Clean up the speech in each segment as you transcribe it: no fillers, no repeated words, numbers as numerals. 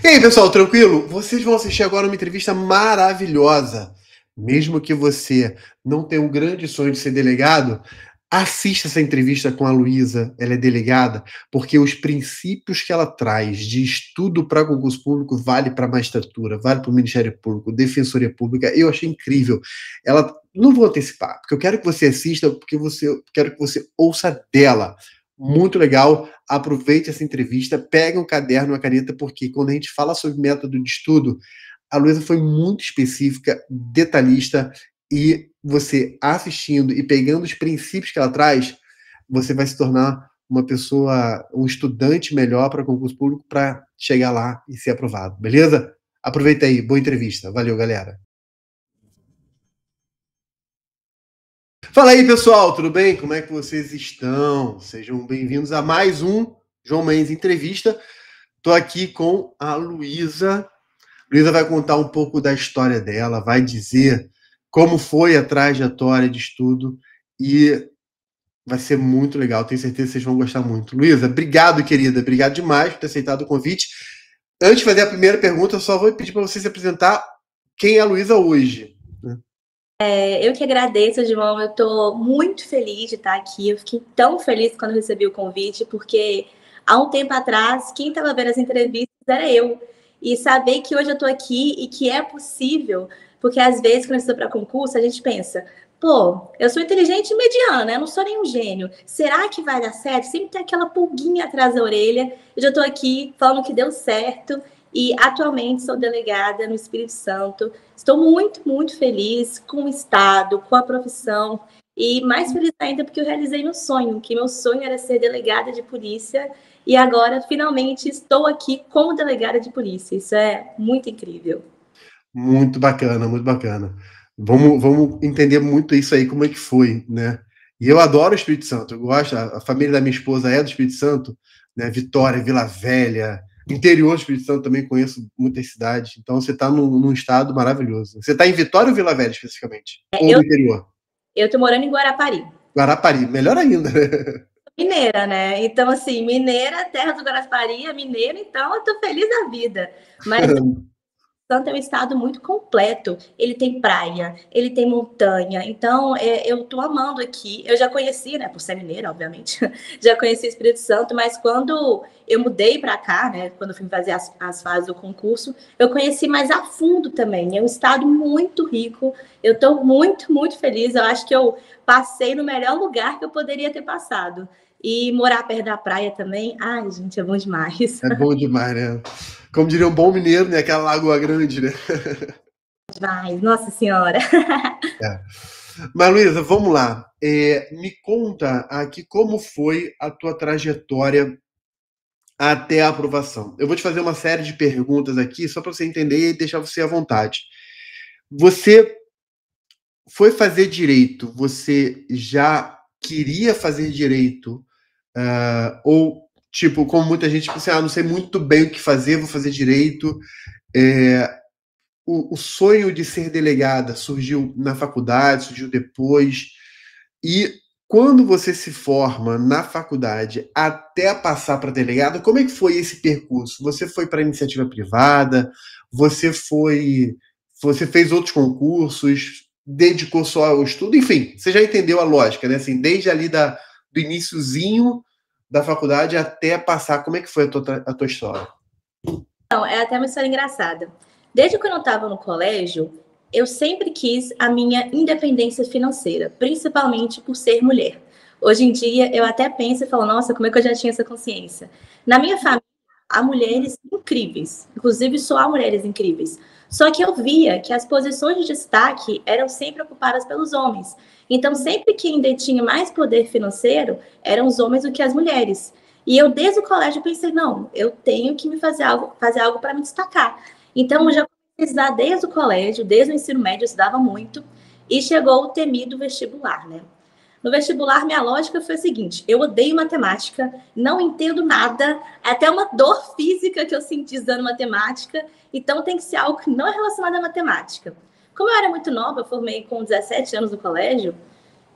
E aí, pessoal, tranquilo? Vocês vão assistir agora uma entrevista maravilhosa. Mesmo que você não tenha um grande sonho de ser delegado, assista essa entrevista com a Luísa, ela é delegada, porque os princípios que ela traz de estudo para concurso público vale para a magistratura, vale para o Ministério Público, Defensoria Pública. Eu achei incrível. Ela, não vou antecipar, porque eu quero que você assista, porque quero que você ouça dela. Muito legal. Aproveite essa entrevista, pegue um caderno, uma caneta, porque quando a gente fala sobre método de estudo, a Luísa foi muito específica, detalhista, e você assistindo e pegando os princípios que ela traz, você vai se tornar uma pessoa, um estudante melhor para concurso público para chegar lá e ser aprovado, beleza? Aproveita aí, boa entrevista. Valeu, galera. Fala aí, pessoal, tudo bem? Como é que vocês estão? Sejam bem-vindos a mais um João Mendes Entrevista. Estou aqui com a Luísa. Luísa vai contar um pouco da história dela, vai dizer como foi a trajetória de estudo e vai ser muito legal. Tenho certeza que vocês vão gostar muito. Luísa, obrigado, querida. Obrigado demais por ter aceitado o convite. Antes de fazer a primeira pergunta, eu só vou pedir para você se apresentar quem é a Luísa hoje. Eu que agradeço, João. Eu estou muito feliz de estar aqui. Eu fiquei tão feliz quando recebi o convite, porque há um tempo atrás, quem estava vendo as entrevistas era eu. E saber que hoje eu estou aqui e que é possível, porque às vezes, quando eu estou para concurso, a gente pensa, pô, eu sou inteligente e mediana, eu não sou nenhum gênio. Será que vai dar certo? Sempre tem aquela pulguinha atrás da orelha. Eu já estou aqui falando que deu certo. E atualmente sou delegada no Espírito Santo. Estou muito, muito feliz com o Estado, com a profissão. E mais feliz ainda porque eu realizei meu sonho, que meu sonho era ser delegada de polícia. E agora, finalmente, estou aqui como delegada de polícia. Isso é muito incrível. Muito bacana, muito bacana. Vamos entender muito isso aí, como é que foi, né? E eu adoro o Espírito Santo, eu gosto, a família da minha esposa é do Espírito Santo, né? Vitória, Vila Velha, interior do Espírito Santo também conheço muitas cidades, então você está num estado maravilhoso. Você está em Vitória ou Vila Velha, especificamente? Ou Eu no interior? estou morando em Guarapari. Guarapari, melhor ainda, né? Mineira, né? Então, assim, mineira, terra do Guarapari, é mineira, então eu tô feliz da vida. Mas Santo é um estado muito completo. Ele tem praia, ele tem montanha. Então, eu tô amando aqui. Eu já conheci, né, por ser mineira, obviamente, já conheci o Espírito Santo, mas quando eu mudei para cá, né, quando eu fui fazer as fases do concurso, eu conheci mais a fundo também. É um estado muito rico. Eu tô muito, muito feliz. Eu acho que eu passei no melhor lugar que eu poderia ter passado. E morar perto da praia também, ai, gente, é bom demais. É bom demais, né? Como diria um bom mineiro, né? Aquela Lagoa Grande, né? Demais, nossa senhora. É. Mas, Luísa, vamos lá. Me conta aqui como foi a tua trajetória até a aprovação. Eu vou te fazer uma série de perguntas aqui, só para você entender e deixar você à vontade. Você foi fazer direito, você já queria fazer direito, ou, tipo, como muita gente pensa, não sei muito bem o que fazer, vou fazer direito. É, o sonho de ser delegada surgiu na faculdade, surgiu depois. E quando você se forma na faculdade até passar para delegada, como é que foi esse percurso? Você foi para iniciativa privada? Você foi, você fez outros concursos? Dedicou só ao estudo? Enfim, você já entendeu a lógica, né? Assim, desde ali do iniciozinho da faculdade até passar, como é que foi a tua história? Então, é até uma história engraçada. Desde quando eu estava no colégio, eu sempre quis a minha independência financeira, principalmente por ser mulher. Hoje em dia, eu até penso e falo, nossa, como é que eu já tinha essa consciência? Na minha família, há mulheres incríveis, inclusive só há mulheres incríveis. Só que eu via que as posições de destaque eram sempre ocupadas pelos homens. Então, sempre quem detinha mais poder financeiro eram os homens do que as mulheres. E eu, desde o colégio, pensei, não, eu tenho que me fazer algo para me destacar. Então, eu já comecei a estudar desde o colégio, desde o ensino médio, eu estudava muito, e chegou o temido vestibular, né? No vestibular, minha lógica foi a seguinte: eu odeio matemática, não entendo nada, até uma dor física que eu senti estudando matemática, então tem que ser algo que não é relacionado à matemática. Como eu era muito nova, eu formei com 17 anos no colégio,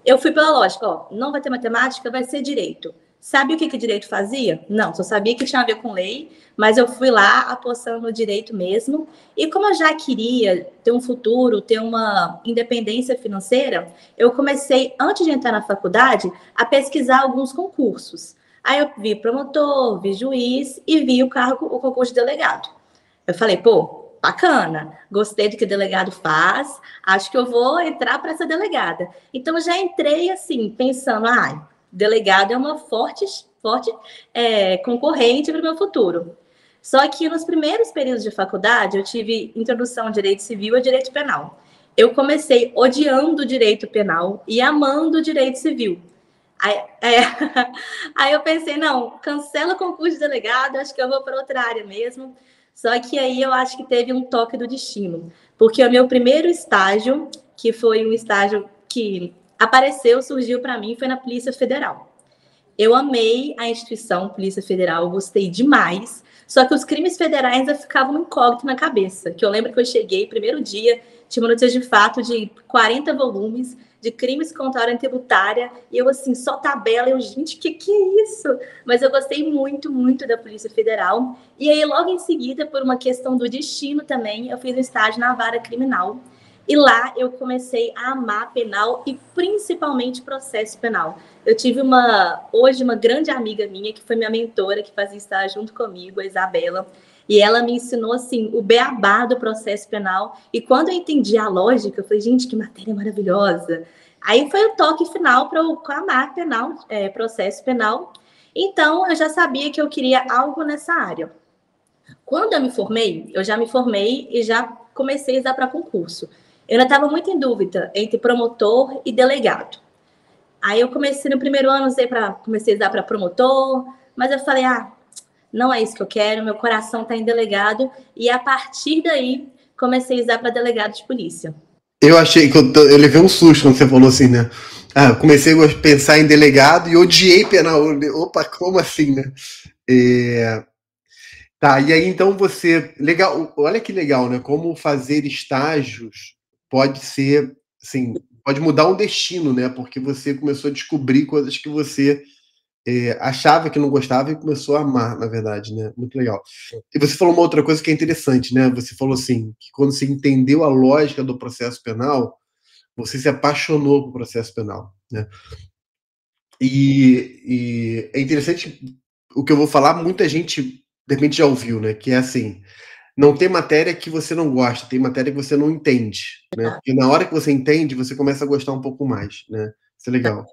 eu fui pela lógica, ó, não vai ter matemática, vai ser direito. Sabe o que direito fazia? Não, só sabia que tinha a ver com lei, mas eu fui lá apostando no direito mesmo. E como eu já queria ter um futuro, ter uma independência financeira, eu comecei, antes de entrar na faculdade, a pesquisar alguns concursos. Aí eu vi promotor, vi juiz e vi o concurso de delegado. Eu falei, pô, bacana, gostei do que o delegado faz, acho que eu vou entrar para essa delegada. Então, já entrei assim, pensando, delegado é uma forte concorrente para o meu futuro. Só que nos primeiros períodos de faculdade, eu tive introdução ao direito civil e direito penal. Eu comecei odiando o direito penal e amando o direito civil. Aí eu pensei, não, cancela o concurso de delegado, acho que eu vou para outra área mesmo. Só que aí eu acho que teve um toque do destino, porque o meu primeiro estágio, que foi um estágio que surgiu para mim, foi na Polícia Federal. Eu amei a instituição Polícia Federal, gostei demais, só que os crimes federais ainda ficavam incógnito na cabeça, que eu lembro que eu cheguei, primeiro dia, tinha uma notícia de fato de 40 volumes, de crimes contra a ordem tributária, e eu assim, só tabela, eu, gente, que é isso? Mas eu gostei muito, muito da Polícia Federal, e aí logo em seguida, por uma questão do destino também, eu fiz um estágio na vara criminal, e lá eu comecei a amar penal e principalmente processo penal. Eu tive hoje uma grande amiga minha, que foi minha mentora, que fazia estágio junto comigo, a Isabela, e ela me ensinou, assim, o beabá do processo penal. E quando eu entendi a lógica, eu falei, gente, que matéria maravilhosa. Aí foi o toque final para eu amar processo penal. Então, eu já sabia que eu queria algo nessa área. Quando eu já me formei e já comecei a dar para concurso. Eu ainda estava muito em dúvida entre promotor e delegado. Aí eu comecei no primeiro ano, comecei a dar para promotor, mas eu falei, não é isso que eu quero, meu coração está em delegado, e a partir daí comecei a usar para delegado de polícia. Eu achei que eu levei um susto quando você falou assim, né? Comecei a pensar em delegado e odiei penal. Opa, como assim, né? Tá, e aí então você. Legal, olha que legal, né? Como fazer estágios pode ser, assim, pode mudar um destino, né? Porque você começou a descobrir coisas que você achava que não gostava e começou a amar, na verdade, né? Muito legal. E você falou uma outra coisa que é interessante, né? Você falou assim, que quando você entendeu a lógica do processo penal, você se apaixonou pelo processo penal, né? E é interessante o que eu vou falar, muita gente de repente já ouviu, né? Que é assim, não tem matéria que você não gosta, tem matéria que você não entende, né? Porque na hora que você entende, você começa a gostar um pouco mais, né? Isso é legal.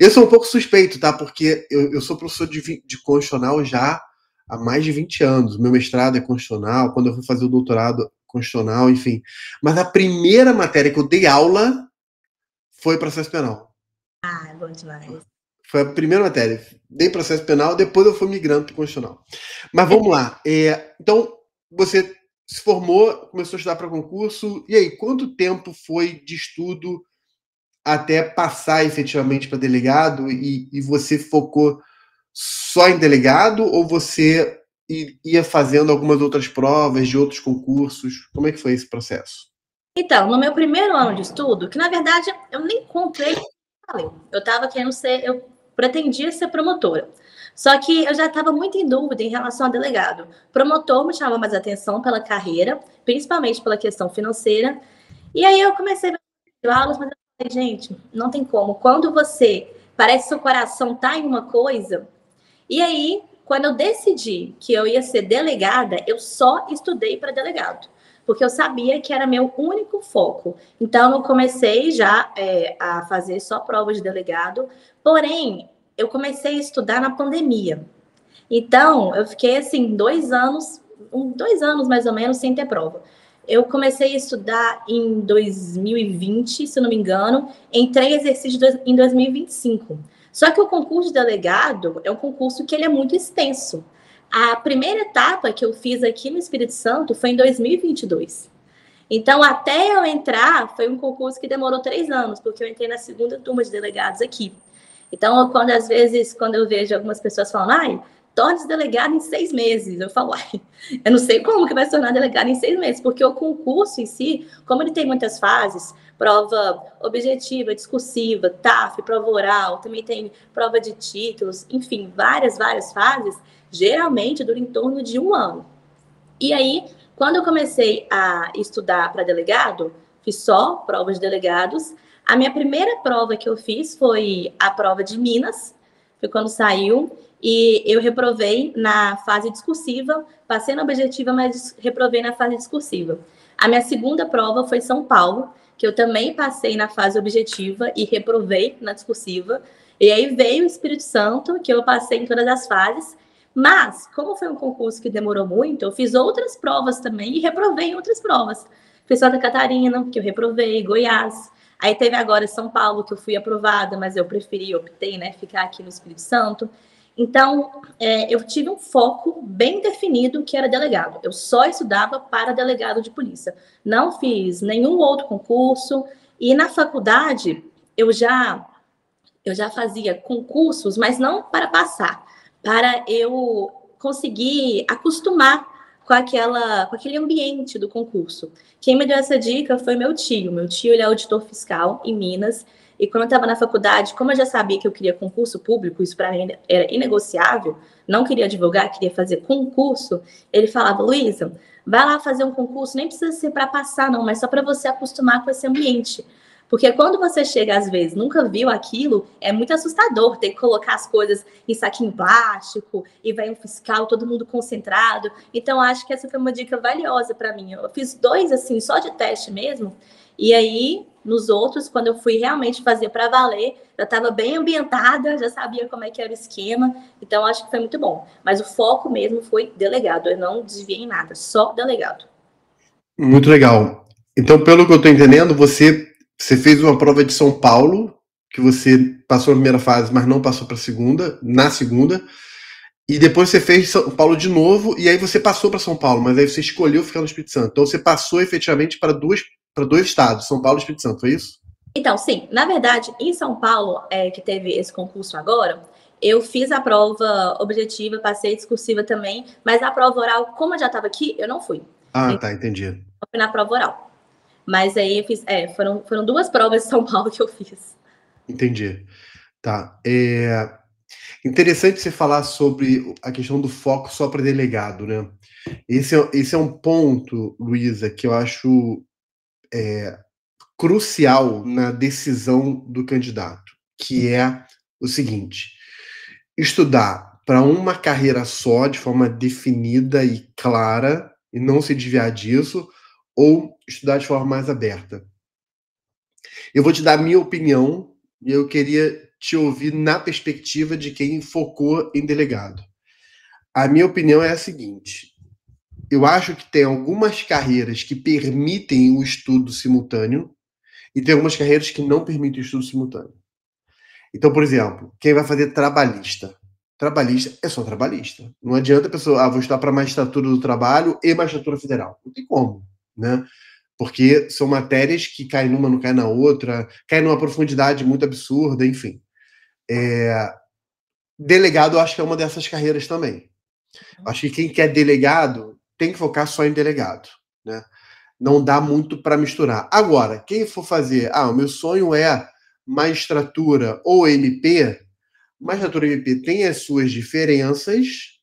Eu sou um pouco suspeito, tá? Porque eu sou professor de constitucional já há mais de 20 anos. Meu mestrado é constitucional, quando eu fui fazer o doutorado constitucional, enfim. Mas a primeira matéria que eu dei aula foi processo penal. É bom demais. Foi a primeira matéria. Dei processo penal, depois eu fui migrando para o constitucional. Mas vamos lá. Então, você se formou, começou a estudar para concurso. E aí, quanto tempo foi de estudo até passar efetivamente para delegado? E você focou só em delegado ou você ia fazendo algumas outras provas de outros concursos? Como é que foi esse processo? Então, no meu primeiro ano de estudo, que na verdade eu nem comprei, eu estava querendo eu pretendia ser promotora. Só que eu já estava muito em dúvida em relação a delegado. Promotor me chamava mais atenção pela carreira, principalmente pela questão financeira. E aí eu comecei a ver aulas, mas eu falei, gente, não tem como. Quando você parece que seu coração tá em uma coisa. E aí, quando eu decidi que eu ia ser delegada, eu só estudei para delegado, porque eu sabia que era meu único foco. Então, eu comecei já a fazer só provas de delegado, porém, eu comecei a estudar na pandemia. Então, eu fiquei assim 2 anos mais ou menos sem ter prova. Eu comecei a estudar em 2020, se não me engano, entrei em exercício em 2025. Só que o concurso de delegado é um concurso que ele é muito extenso. A primeira etapa que eu fiz aqui no Espírito Santo foi em 2022. Então, até eu entrar, foi um concurso que demorou 3 anos, porque eu entrei na segunda turma de delegados aqui. Então, às vezes, quando eu vejo algumas pessoas falando, torne-se delegado em 6 meses. Eu falo, ai, eu não sei como que vai se tornar delegado em 6 meses, porque o concurso em si, como ele tem muitas fases, prova objetiva, discursiva, TAF, prova oral, também tem prova de títulos, enfim, várias fases, geralmente dura em torno de 1 ano. E aí, quando eu comecei a estudar para delegado, fiz só provas de delegados. A minha primeira prova que eu fiz foi a prova de Minas, foi quando saiu, e eu reprovei na fase discursiva, passei na objetiva, mas reprovei na fase discursiva. A minha segunda prova foi São Paulo, que eu também passei na fase objetiva e reprovei na discursiva. E aí veio o Espírito Santo, que eu passei em todas as fases. Mas, como foi um concurso que demorou muito, eu fiz outras provas também e reprovei em outras provas. Fiz Santa Catarina, que eu reprovei, Goiás. Aí teve agora São Paulo, que eu fui aprovada, mas eu optei, né, ficar aqui no Espírito Santo. Então, eu tive um foco bem definido que era delegado. Eu só estudava para delegado de polícia. Não fiz nenhum outro concurso. E na faculdade, eu já fazia concursos, mas não para passar, para eu conseguir acostumar com aquele ambiente do concurso. Quem me deu essa dica foi meu tio. Meu tio, ele é auditor fiscal em Minas. E quando eu estava na faculdade, como eu já sabia que eu queria concurso público, isso para mim era inegociável, não queria divulgar, queria fazer concurso, ele falava, Luísa, vai lá fazer um concurso, nem precisa ser para passar não, mas só para você acostumar com esse ambiente. Porque quando você chega, às vezes, nunca viu aquilo, é muito assustador ter que colocar as coisas em saquinho plástico e vai um fiscal, todo mundo concentrado. Então, acho que essa foi uma dica valiosa para mim. Eu fiz 2, assim, só de teste mesmo. E aí, nos outros, quando eu fui realmente fazer para valer, já estava bem ambientada, já sabia como é que era o esquema. Então, acho que foi muito bom. Mas o foco mesmo foi delegado. Eu não desviei em nada, só delegado. Muito legal. Então, pelo que eu estou entendendo, você fez uma prova de São Paulo, que você passou a primeira fase, mas não passou para a segunda, na segunda, e depois você fez São Paulo de novo, e aí você passou para São Paulo, mas aí você escolheu ficar no Espírito Santo. Então você passou efetivamente para dois estados, São Paulo e Espírito Santo, foi isso? Então, sim, na verdade, em São Paulo, que teve esse concurso agora, eu fiz a prova objetiva, passei discursiva também, mas a prova oral, como eu já estava aqui, eu não fui. Ah, Então, tá, entendi. eu fui na prova oral. Mas aí eu fiz, foram 2 provas de São Paulo que eu fiz. Entendi. Tá. Interessante você falar sobre a questão do foco só para delegado, né? Esse é um ponto, Luísa, que eu acho crucial na decisão do candidato, que é o seguinte: estudar para uma carreira só, de forma definida e clara, e não se desviar disso, ou estudar de forma mais aberta. Eu vou te dar a minha opinião e eu queria te ouvir na perspectiva de quem focou em delegado. A minha opinião é a seguinte: eu acho que tem algumas carreiras que permitem o estudo simultâneo e tem algumas carreiras que não permitem o estudo simultâneo. Então, por exemplo, quem vai fazer trabalhista? Trabalhista é só trabalhista. Não adianta a pessoa, vou estudar para magistratura do trabalho e magistratura federal. Não tem como, né? Porque são matérias que caem numa, não cai na outra, cai numa profundidade muito absurda, enfim. Delegado, eu acho que é uma dessas carreiras também. Acho que quem quer delegado tem que focar só em delegado, né? Não dá muito para misturar. Agora, quem for fazer, o meu sonho é magistratura ou MP, magistratura e MP tem as suas diferenças,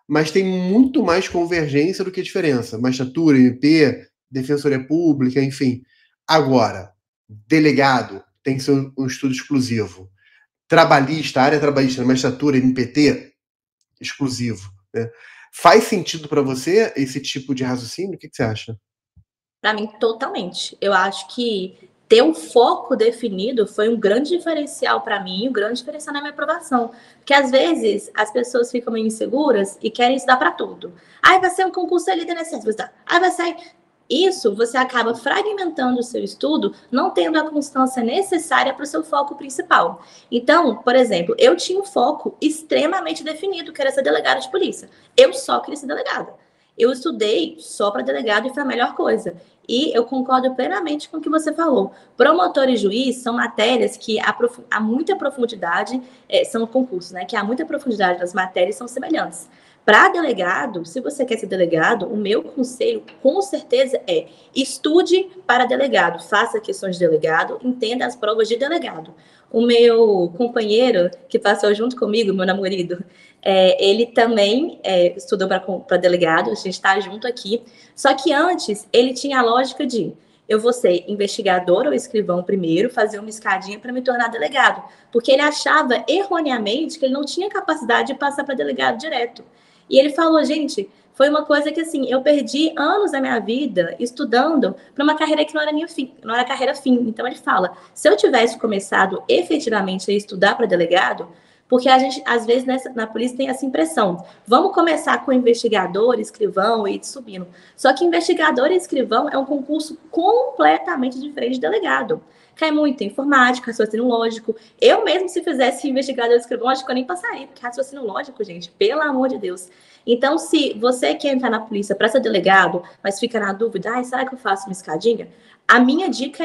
mas tem muito mais convergência do que diferença. Magistratura, MP, Defensoria Pública, enfim. Agora, delegado tem que ser um estudo exclusivo. Trabalhista, área trabalhista, magistratura, MPT, exclusivo. Né? Faz sentido para você esse tipo de raciocínio? O que você acha? Para mim, totalmente. Eu acho que ter um foco definido foi um grande diferencial para mim, um grande diferencial na minha aprovação. Porque às vezes as pessoas ficam meio inseguras e querem estudar para tudo. Aí vai ser um concurso ali da INSS, aí vai sair. Isso você acaba fragmentando o seu estudo, não tendo a constância necessária para o seu foco principal. Então, por exemplo, eu tinha um foco extremamente definido, que era ser delegada de polícia. Eu só queria ser delegada. Eu estudei só para delegado e foi a melhor coisa. E eu concordo plenamente com o que você falou. Promotor e juiz são matérias que há muita profundidade, são concursos, né? Que há muita profundidade nas matérias, são semelhantes. Para delegado, se você quer ser delegado, o meu conselho, com certeza, é estude para delegado, faça questões de delegado, entenda as provas de delegado. O meu companheiro, que passou junto comigo, meu namorado, ele também estudou para delegado, a gente está junto aqui. Só que antes, ele tinha a lógica de eu vou ser investigador ou escrivão primeiro, fazer uma escadinha para me tornar delegado. Porque ele achava erroneamente que ele não tinha capacidade de passar para delegado direto. E ele falou, gente, foi uma coisa que assim, eu perdi anos da minha vida estudando para uma carreira que não era minha fim, não era carreira fim. Então ele fala, se eu tivesse começado efetivamente a estudar para delegado, porque a gente, às vezes, na polícia tem essa impressão. Vamos começar com investigador, escrivão e ir subindo. Só que investigador e escrivão é um concurso completamente diferente de delegado. Cai muito em informática, raciocínio lógico. Eu mesmo, se fizesse investigador e escrivão, acho que eu nem passaria, porque raciocínio lógico, gente, pelo amor de Deus. Então, se você quer entrar na polícia para ser delegado, mas fica na dúvida, será que eu faço uma escadinha? A minha dica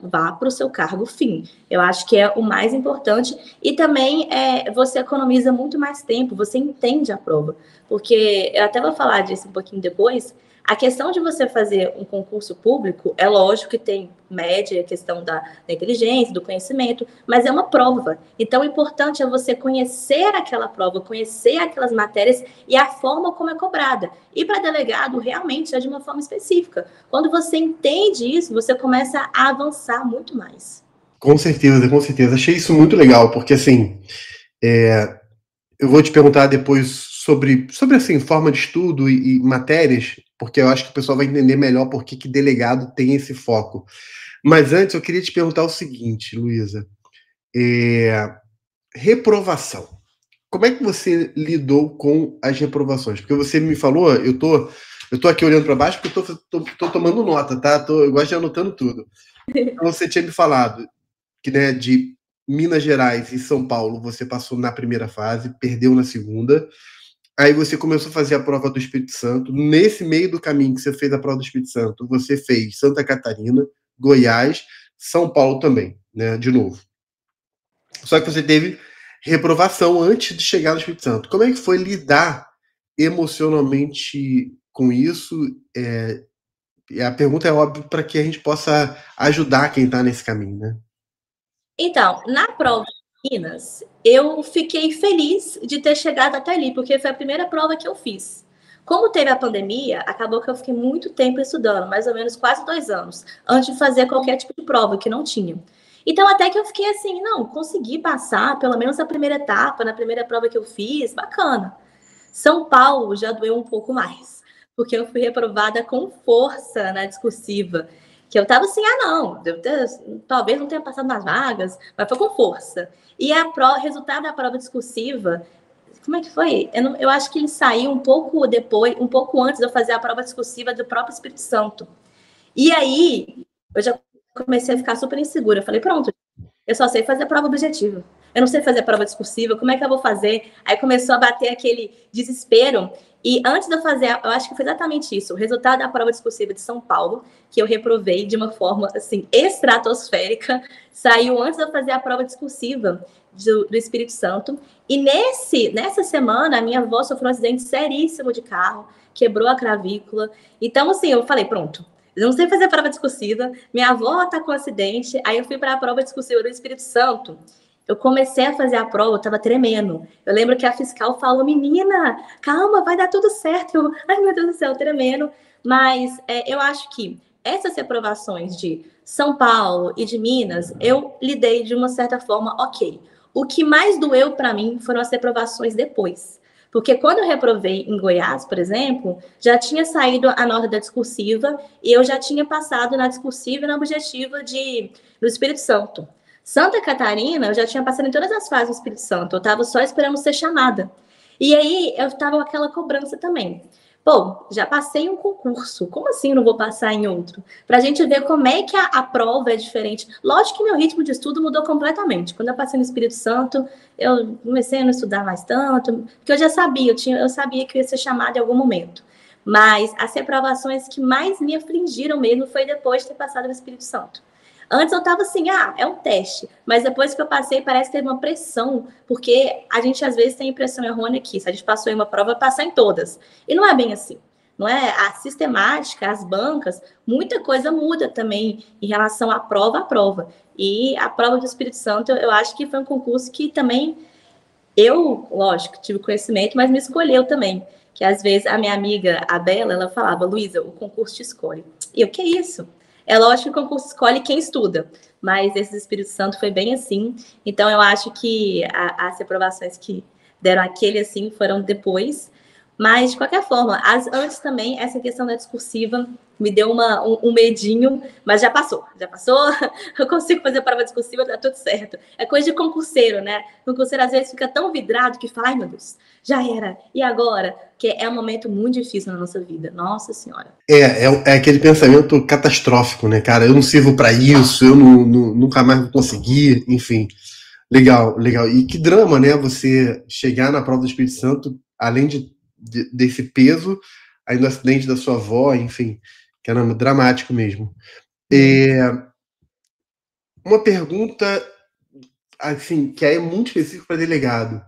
vá para o seu cargo fim. Eu acho que é o mais importante. E também você economiza muito mais tempo, você entende a prova. Porque, eu até vou falar disso um pouquinho depois, a questão de você fazer um concurso público, é lógico que tem média, a questão da inteligência, do conhecimento, mas é uma prova. Então, o importante é você conhecer aquela prova, conhecer aquelas matérias e a forma como é cobrada. E para delegado, realmente é de uma forma específica. Quando você entende isso, você começa a avançar muito mais. Com certeza, com certeza. Achei isso muito legal, porque assim, eu vou te perguntar depois sobre assim, forma de estudo e matérias, porque eu acho que o pessoal vai entender melhor por que delegado tem esse foco. Mas antes, eu queria te perguntar o seguinte, Luísa. Reprovação. Como é que você lidou com as reprovações? Porque você me falou, eu tô aqui olhando para baixo porque eu tô tomando nota, tá? Eu gosto de anotando tudo. Então, você tinha me falado que, né, de Minas Gerais e São Paulo, você passou na primeira fase, perdeu na segunda. Aí você começou a fazer a prova do Espírito Santo. Nesse meio do caminho que você fez a prova do Espírito Santo, você fez Santa Catarina, Goiás, São Paulo também, né? De novo. Só que você teve reprovação antes de chegar no Espírito Santo. Como é que foi lidar emocionalmente com isso? E a pergunta é óbvia para que a gente possa ajudar quem está nesse caminho, né? Então, na prova de Minas, eu fiquei feliz de ter chegado até ali, porque foi a primeira prova que eu fiz. Como teve a pandemia, acabou que eu fiquei muito tempo estudando, mais ou menos quase 2 anos, antes de fazer qualquer tipo de prova, que não tinha. Então, até que eu fiquei assim, não, consegui passar, pelo menos a primeira etapa, na primeira prova que eu fiz, bacana. São Paulo já doeu um pouco mais, porque eu fui reprovada com força na discursiva, que eu tava assim, não, talvez não tenha passado nas vagas, mas foi com força. E resultado da prova discursiva, como é que foi? Eu acho que ele saiu um pouco depois, um pouco antes de eu fazer a prova discursiva do próprio Espírito Santo. E aí, eu já comecei a ficar super insegura. Eu falei, pronto, eu só sei fazer a prova objetiva. Eu não sei fazer a prova discursiva, como é que eu vou fazer? Aí começou a bater aquele desespero. E antes de eu fazer, eu acho que foi exatamente isso. O resultado da prova discursiva de São Paulo, que eu reprovei de uma forma, assim, estratosférica, saiu antes de eu fazer a prova discursiva do Espírito Santo. E nessa semana, a minha avó sofreu um acidente seríssimo de carro, quebrou a clavícula. Então, assim, eu falei, pronto, eu não sei fazer a prova discursiva, minha avó tá com acidente, aí eu fui para a prova discursiva do Espírito Santo. Eu comecei a fazer a prova, eu tava tremendo. Eu lembro que a fiscal falou, menina, calma, vai dar tudo certo. Eu, ai, meu Deus do céu, tremendo. Mas eu acho que essas reprovações de São Paulo e de Minas, eu lidei de uma certa forma ok. O que mais doeu para mim foram as reprovações depois. Porque quando eu reprovei em Goiás, por exemplo, já tinha saído a nota da discursiva e eu já tinha passado na discursiva e na objetiva do Espírito Santo. Santa Catarina, eu já tinha passado em todas as fases do Espírito Santo, eu estava só esperando ser chamada. E aí, eu estava com aquela cobrança também. Pô, já passei um concurso, como assim não vou passar em outro? Para a gente ver como é que a prova é diferente. Lógico que meu ritmo de estudo mudou completamente. Quando eu passei no Espírito Santo, eu comecei a não estudar mais tanto, porque eu já sabia, eu sabia que eu ia ser chamada em algum momento. Mas as reprovações que mais me afligiram mesmo foi depois de ter passado no Espírito Santo. Antes eu estava assim, é um teste. Mas depois que eu passei, parece que teve uma pressão, porque a gente às vezes tem a impressão errônea aqui. Se a gente passou em uma prova, vai passar em todas. E não é bem assim. Não é? A sistemática, as bancas, muita coisa muda também em relação à prova a prova. E a prova do Espírito Santo, eu acho que foi um concurso que também eu, lógico, tive conhecimento, mas me escolheu também. Que às vezes a minha amiga, a Bela, ela falava, Luísa, o concurso te escolhe. E eu, que isso? É lógico que o concurso escolhe quem estuda, mas esse Espírito Santo foi bem assim. Então eu acho que as reprovações que deram aquele assim foram depois. Mas, de qualquer forma, antes também, essa questão da discursiva me deu um medinho, mas já passou. Eu consigo fazer a prova discursiva, tá tudo certo. É coisa de concurseiro, né? O concurseiro às vezes fica tão vidrado que fala, ai meu Deus, já era, e agora? Que é um momento muito difícil na nossa vida, nossa senhora. É aquele pensamento catastrófico, né, cara? Eu não sirvo para isso, eu nunca mais vou conseguir, enfim. Legal, legal. E que drama, né? Você chegar na prova do Espírito Santo, além desse peso, aí no acidente da sua avó, enfim, que era dramático mesmo. Uma pergunta, assim, que é muito específica para delegado,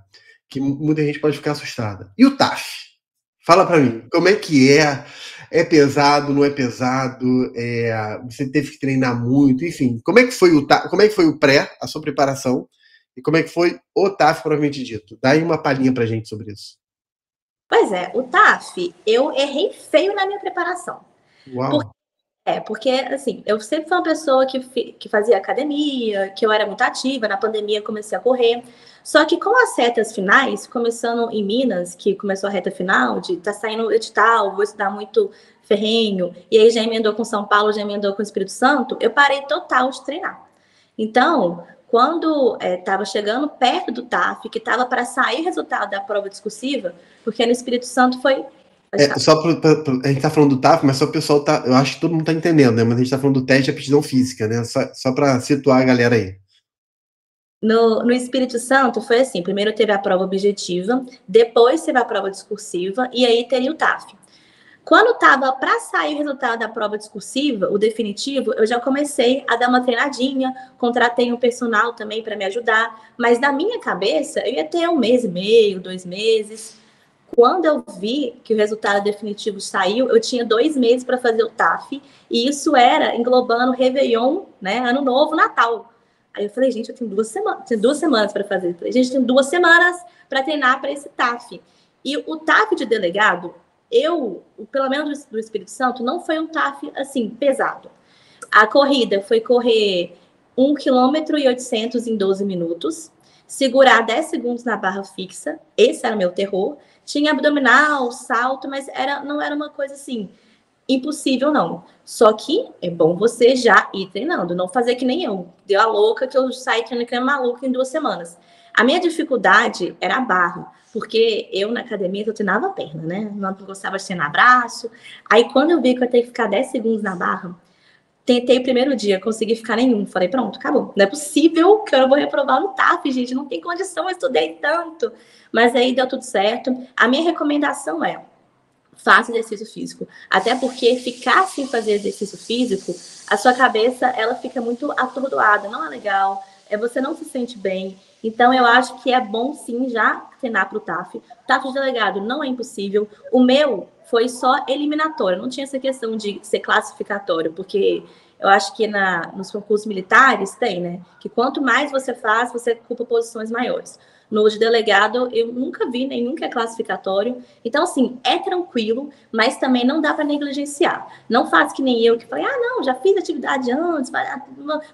que muita gente pode ficar assustada. E o TAF? Fala para mim, como é que é? É pesado, não é pesado? Você teve que treinar muito, enfim. Como é que foi como é que foi o pré, a sua preparação? E como é que foi o TAF, propriamente dito? Dá aí uma palhinha pra gente sobre isso. Pois é, o TAF, eu errei feio na minha preparação. Uau! Porque, assim, eu sempre fui uma pessoa que fazia academia, que eu era muito ativa, na pandemia comecei a correr. Só que com as retas finais, começando em Minas, que começou a reta final, de tá saindo edital, vou estudar muito ferrenho, e aí já emendou com São Paulo, já emendou com o Espírito Santo, eu parei total de treinar. Então, quando estava chegando perto do TAF, que estava para sair o resultado da prova discursiva, porque no Espírito Santo foi. Só a gente tá falando do TAF, mas só o pessoal tá. Eu acho que todo mundo tá entendendo, né? Mas a gente tá falando do teste de aptidão física, né? Só para situar a galera aí. No Espírito Santo foi assim: primeiro teve a prova objetiva, depois teve a prova discursiva, e aí teria o TAF. Quando estava para sair o resultado da prova discursiva, o definitivo, eu já comecei a dar uma treinadinha, contratei um personal também para me ajudar, mas na minha cabeça eu ia ter 1 mês e meio, 2 meses. Quando eu vi que o resultado definitivo saiu, eu tinha 2 meses para fazer o TAF, e isso era englobando Réveillon, né, Ano Novo, Natal. Aí eu falei, gente, eu tenho 2 semanas para fazer. Eu falei, gente, eu tenho 2 semanas para treinar para esse TAF. E o TAF de delegado, pelo menos do Espírito Santo, não foi um TAF, assim, pesado. A corrida foi correr 1,8 km em 12 minutos, segurar 10 segundos na barra fixa, esse era o meu terror. Tinha abdominal, salto, mas não era uma coisa assim, impossível não. Só que é bom você já ir treinando, não fazer que nem eu. Deu a louca que eu saí treinando que nem maluca em 2 semanas. A minha dificuldade era a barra, porque eu na academia eu treinava a perna, né? Não gostava de treinar braço. Aí quando eu vi que eu ia ter que ficar 10 segundos na barra, tentei o primeiro dia, consegui ficar nenhum. Falei, pronto, acabou. Não é possível que eu não vou reprovar no TAF, gente. Não tem condição, eu estudei tanto. Mas aí deu tudo certo. A minha recomendação é, faça exercício físico. Até porque ficar sem fazer exercício físico, a sua cabeça, ela fica muito atordoada. Não é legal. Você não se sente bem. Então, eu acho que é bom, sim, já treinar para o TAF. O TAF de delegado não é impossível. O meu foi só eliminatório. Não tinha essa questão de ser classificatório, porque eu acho que nos concursos militares tem, né? Que quanto mais você faz, você ocupa posições maiores. No de delegado, eu nunca vi nenhum que é classificatório. Então, assim, é tranquilo, mas também não dá para negligenciar. Não faz que nem eu, que falei, não, já fiz atividade antes,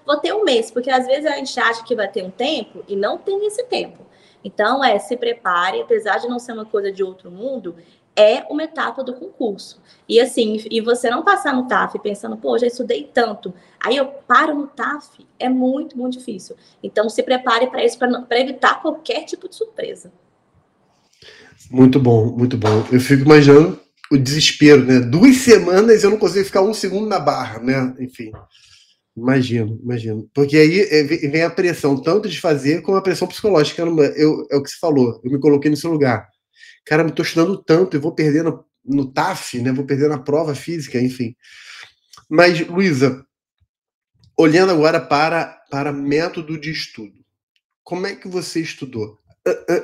vou ter 1 mês, porque às vezes a gente acha que vai ter um tempo e não tem esse tempo. Então, se prepare, apesar de não ser uma coisa de outro mundo, é uma etapa do concurso. E assim, e você não passar no TAF pensando, pô, já estudei tanto, aí eu paro no TAF, é muito, muito difícil. Então, se prepare para isso, para evitar qualquer tipo de surpresa. Muito bom, muito bom. Eu fico imaginando o desespero, né? 2 semanas eu não consigo ficar um segundo na barra, né? Enfim, imagino. Porque aí vem a pressão, tanto de fazer, como a pressão psicológica. É o que você falou, eu me coloquei no seu lugar. Cara, eu tô estudando tanto, eu vou perder no TAF, né? Vou perder na prova física, enfim. Mas, Luísa, olhando agora para método de estudo, como é que você estudou?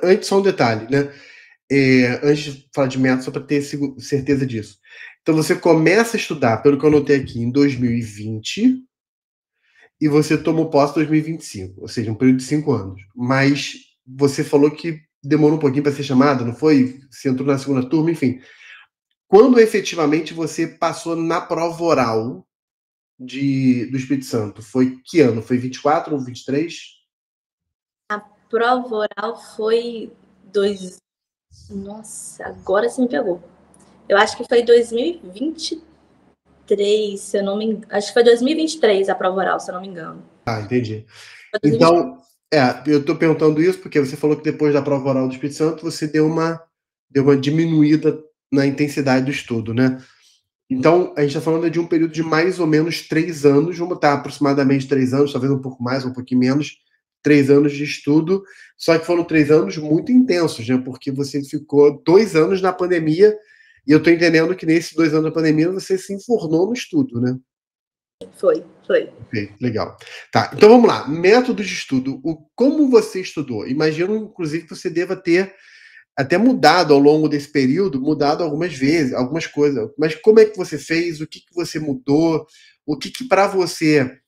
Antes, só um detalhe, né? Antes de falar de método, só para ter certeza disso. Então, você começa a estudar, pelo que eu anotei aqui, em 2020 e você tomou posse em 2025, ou seja, um período de 5 anos. Mas você falou que demorou um pouquinho para ser chamada, não foi? Você entrou na segunda turma, enfim. Quando efetivamente você passou na prova oral do Espírito Santo? Foi que ano? Foi 24 ou 23? A prova oral foi Nossa, agora você me pegou. Eu acho que foi 2023, se eu não me engano. Acho que foi 2023 a prova oral, se eu não me engano. Ah, entendi. Foi 2023. Então, eu estou perguntando isso porque você falou que depois da prova oral do Espírito Santo você deu uma diminuída na intensidade do estudo, né? Então, a gente está falando de um período de mais ou menos 3 anos, vamos estar aproximadamente 3 anos, talvez um pouco mais, um pouquinho menos, 3 anos de estudo, só que foram 3 anos muito intensos, né? Porque você ficou 2 anos na pandemia, e eu estou entendendo que nesses 2 anos da pandemia você se enfornou no estudo, né? Foi. Ok, legal. Tá, então vamos lá. Método de estudo. Como você estudou? Imagino, inclusive, que você deva ter até mudado ao longo desse período, mudado algumas vezes, algumas coisas. Mas como é que você fez? O que você mudou? O que para você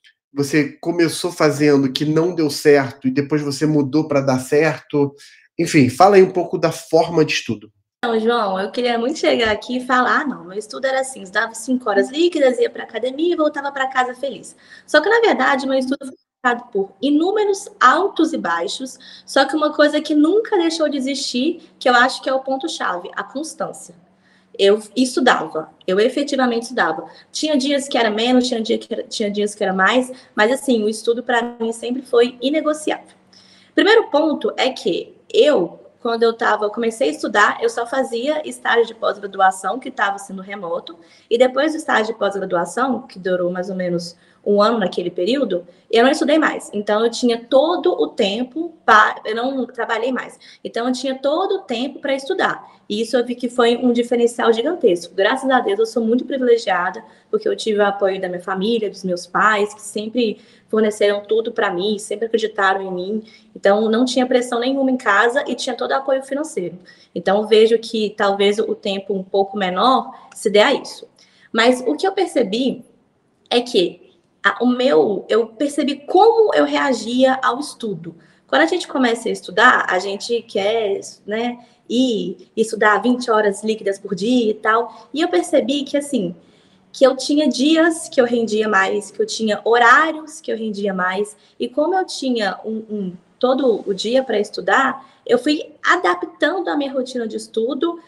começou fazendo que não deu certo e depois você mudou para dar certo? Enfim, fala aí um pouco da forma de estudo. Então, João, eu queria muito chegar aqui e falar, não, meu estudo era assim, estudava 5 horas líquidas, ia para academia e voltava para casa feliz. Só que, na verdade, meu estudo foi marcado por inúmeros altos e baixos, só que uma coisa que nunca deixou de existir, que eu acho que é o ponto-chave, a constância. Eu estudava, eu efetivamente estudava. Tinha dias que era menos, tinha dias que era mais, mas assim, o estudo para mim sempre foi inegociável. Primeiro ponto é que quando comecei a estudar, eu só fazia estágio de pós-graduação, que estava sendo remoto, e depois do estágio de pós-graduação, que durou mais ou menos um ano naquele período, eu não estudei mais. Então, eu tinha todo o tempo eu não trabalhei mais. Então, eu tinha todo o tempo para estudar. E isso eu vi que foi um diferencial gigantesco. Graças a Deus, eu sou muito privilegiada, porque eu tive o apoio da minha família, dos meus pais, que sempre forneceram tudo para mim, sempre acreditaram em mim. Então, não tinha pressão nenhuma em casa e tinha todo o apoio financeiro. Então, vejo que talvez o tempo um pouco menor se dê a isso. Mas o que eu percebi é que eu percebi como eu reagia ao estudo. Quando a gente começa a estudar, a gente quer, né, ir estudar 20 horas líquidas por dia e tal. E eu percebi que, assim, que eu tinha dias que eu rendia mais, que eu tinha horários que eu rendia mais. E como eu tinha todo o dia para estudar, eu fui adaptando a minha rotina de estudo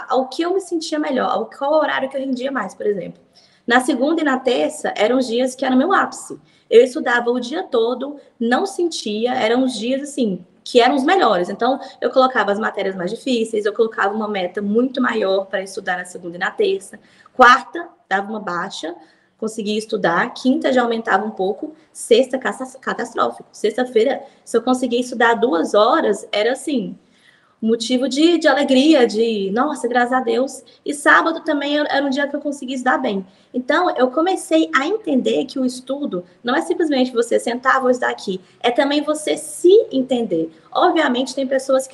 ao que eu me sentia melhor, ao qual horário que eu rendia mais, por exemplo. Na segunda e na terça eram os dias que era meu ápice. Eu estudava o dia todo, não sentia, eram os dias assim que eram os melhores. Então, eu colocava as matérias mais difíceis, eu colocava uma meta muito maior para estudar na segunda e na terça. Quarta, dava uma baixa, conseguia estudar. Quinta, já aumentava um pouco. Sexta, catastrófico. Sexta-feira, se eu conseguia estudar 2 horas, era assim, motivo de alegria, de nossa, graças a Deus. E sábado também era um dia que eu conseguia estudar bem. Então, eu comecei a entender que o estudo não é simplesmente você sentar, vou estudar aqui, é também você se entender. Obviamente, tem pessoas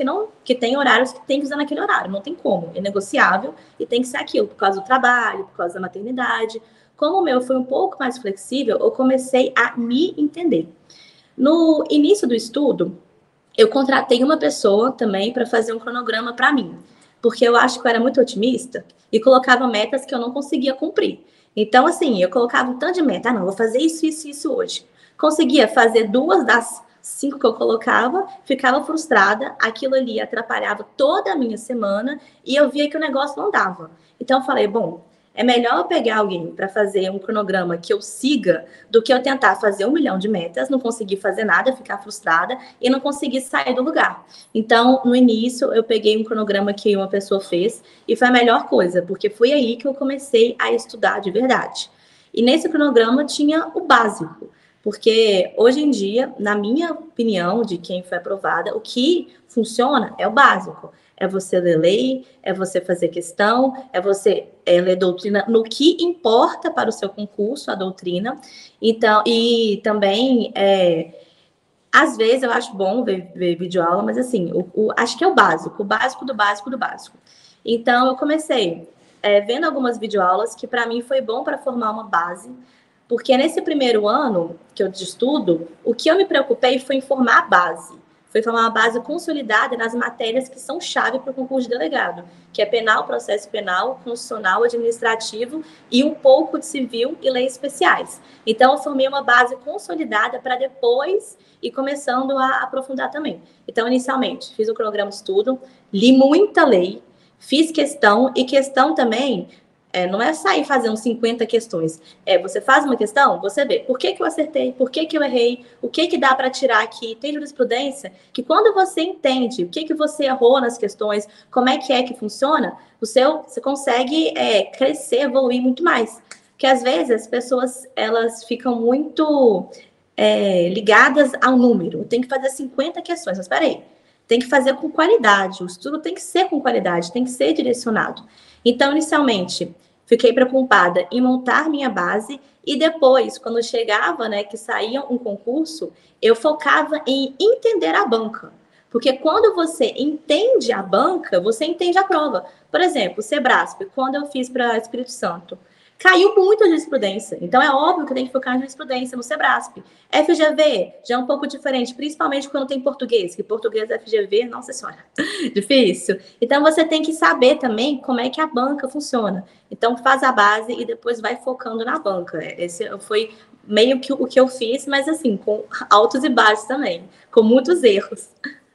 que têm horários que tem que usar naquele horário, não tem como, é negociável e tem que ser aquilo, por causa do trabalho, por causa da maternidade. Como o meu foi um pouco mais flexível, eu comecei a me entender. No início do estudo, eu contratei uma pessoa também para fazer um cronograma para mim, porque eu acho que eu era muito otimista e colocava metas que eu não conseguia cumprir. Então, assim, eu colocava um tanto de meta, não, vou fazer isso hoje. Conseguia fazer 2 das 5 que eu colocava, ficava frustrada, aquilo ali atrapalhava toda a minha semana e eu via que o negócio não dava. Então, eu falei, bom, É melhor eu pegar alguém para fazer um cronograma que eu siga do que eu tentar fazer 1 milhão de metas, não conseguir fazer nada, ficar frustrada e não conseguir sair do lugar. Então, no início, eu peguei um cronograma que uma pessoa fez e foi a melhor coisa, porque foi aí que eu comecei a estudar de verdade. E nesse cronograma tinha o básico, porque hoje em dia, na minha opinião, de quem foi aprovada, o que funciona é o básico. É você ler lei, é você fazer questão, é você ler doutrina no que importa para o seu concurso, a doutrina. Então, e também, às vezes eu acho bom ver videoaula, mas assim, acho que é o básico do básico do básico. Então, eu comecei vendo algumas videoaulas que para mim foi bom para formar uma base, porque nesse primeiro ano que eu de estudo, o que eu me preocupei foi em formar a base. Foi formar uma base consolidada nas matérias que são chave para o concurso de delegado, que é penal, processo penal, constitucional, administrativo e um pouco de civil e leis especiais. Então, eu formei uma base consolidada para depois ir começando a aprofundar também. Então, inicialmente, fiz o cronograma de estudo, li muita lei, fiz questão, e questão também não é sair fazendo 50 questões. Você faz uma questão, você vê por que eu acertei, por que eu errei, o que dá para tirar aqui. Tem jurisprudência que quando você entende o que você errou nas questões, como é que funciona, você consegue crescer, evoluir muito mais. Porque às vezes as pessoas elas ficam muito ligadas ao número. Tem que fazer 50 questões, mas espera aí. Tem que fazer com qualidade, o estudo tem que ser com qualidade, tem que ser direcionado. Então, inicialmente, fiquei preocupada em montar minha base e depois, quando chegava, que saía um concurso, eu focava em entender a banca. Porque quando você entende a banca, você entende a prova. Por exemplo, o Sebrasp, quando eu fiz para Espírito Santo, caiu muito a jurisprudência. Então, é óbvio que eu tenho que focar na jurisprudência, no Sebrasp. FGV já é um pouco diferente, principalmente quando tem português, que português FGV, nossa senhora, difícil. Então, você tem que saber também como é que a banca funciona. Então, faz a base e depois vai focando na banca. Esse foi meio que o que eu fiz, mas assim, com altos e baixos também, com muitos erros.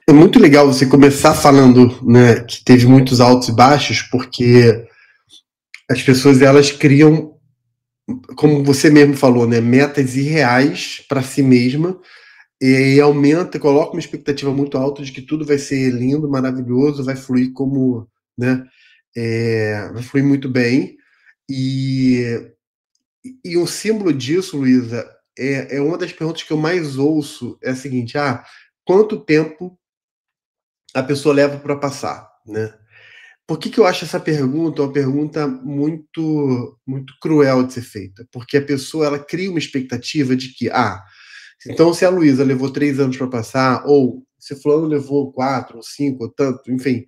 É muito legal você começar falando, né, que teve muitos altos e baixos, porque as pessoas elas criam, como você mesmo falou, né, metas irreais para si mesma, e aumenta, coloca uma expectativa muito alta de que tudo vai ser lindo, maravilhoso, vai fluir como, né, vai fluir muito bem. E um símbolo disso, Luísa, é uma das perguntas que eu mais ouço, é a seguinte: quanto tempo a pessoa leva para passar, né? Por que eu acho essa pergunta uma pergunta muito, muito cruel de ser feita? Porque a pessoa ela cria uma expectativa de que, então se a Luísa levou 3 anos para passar, ou se fulano levou 4 ou 5, ou tanto, enfim,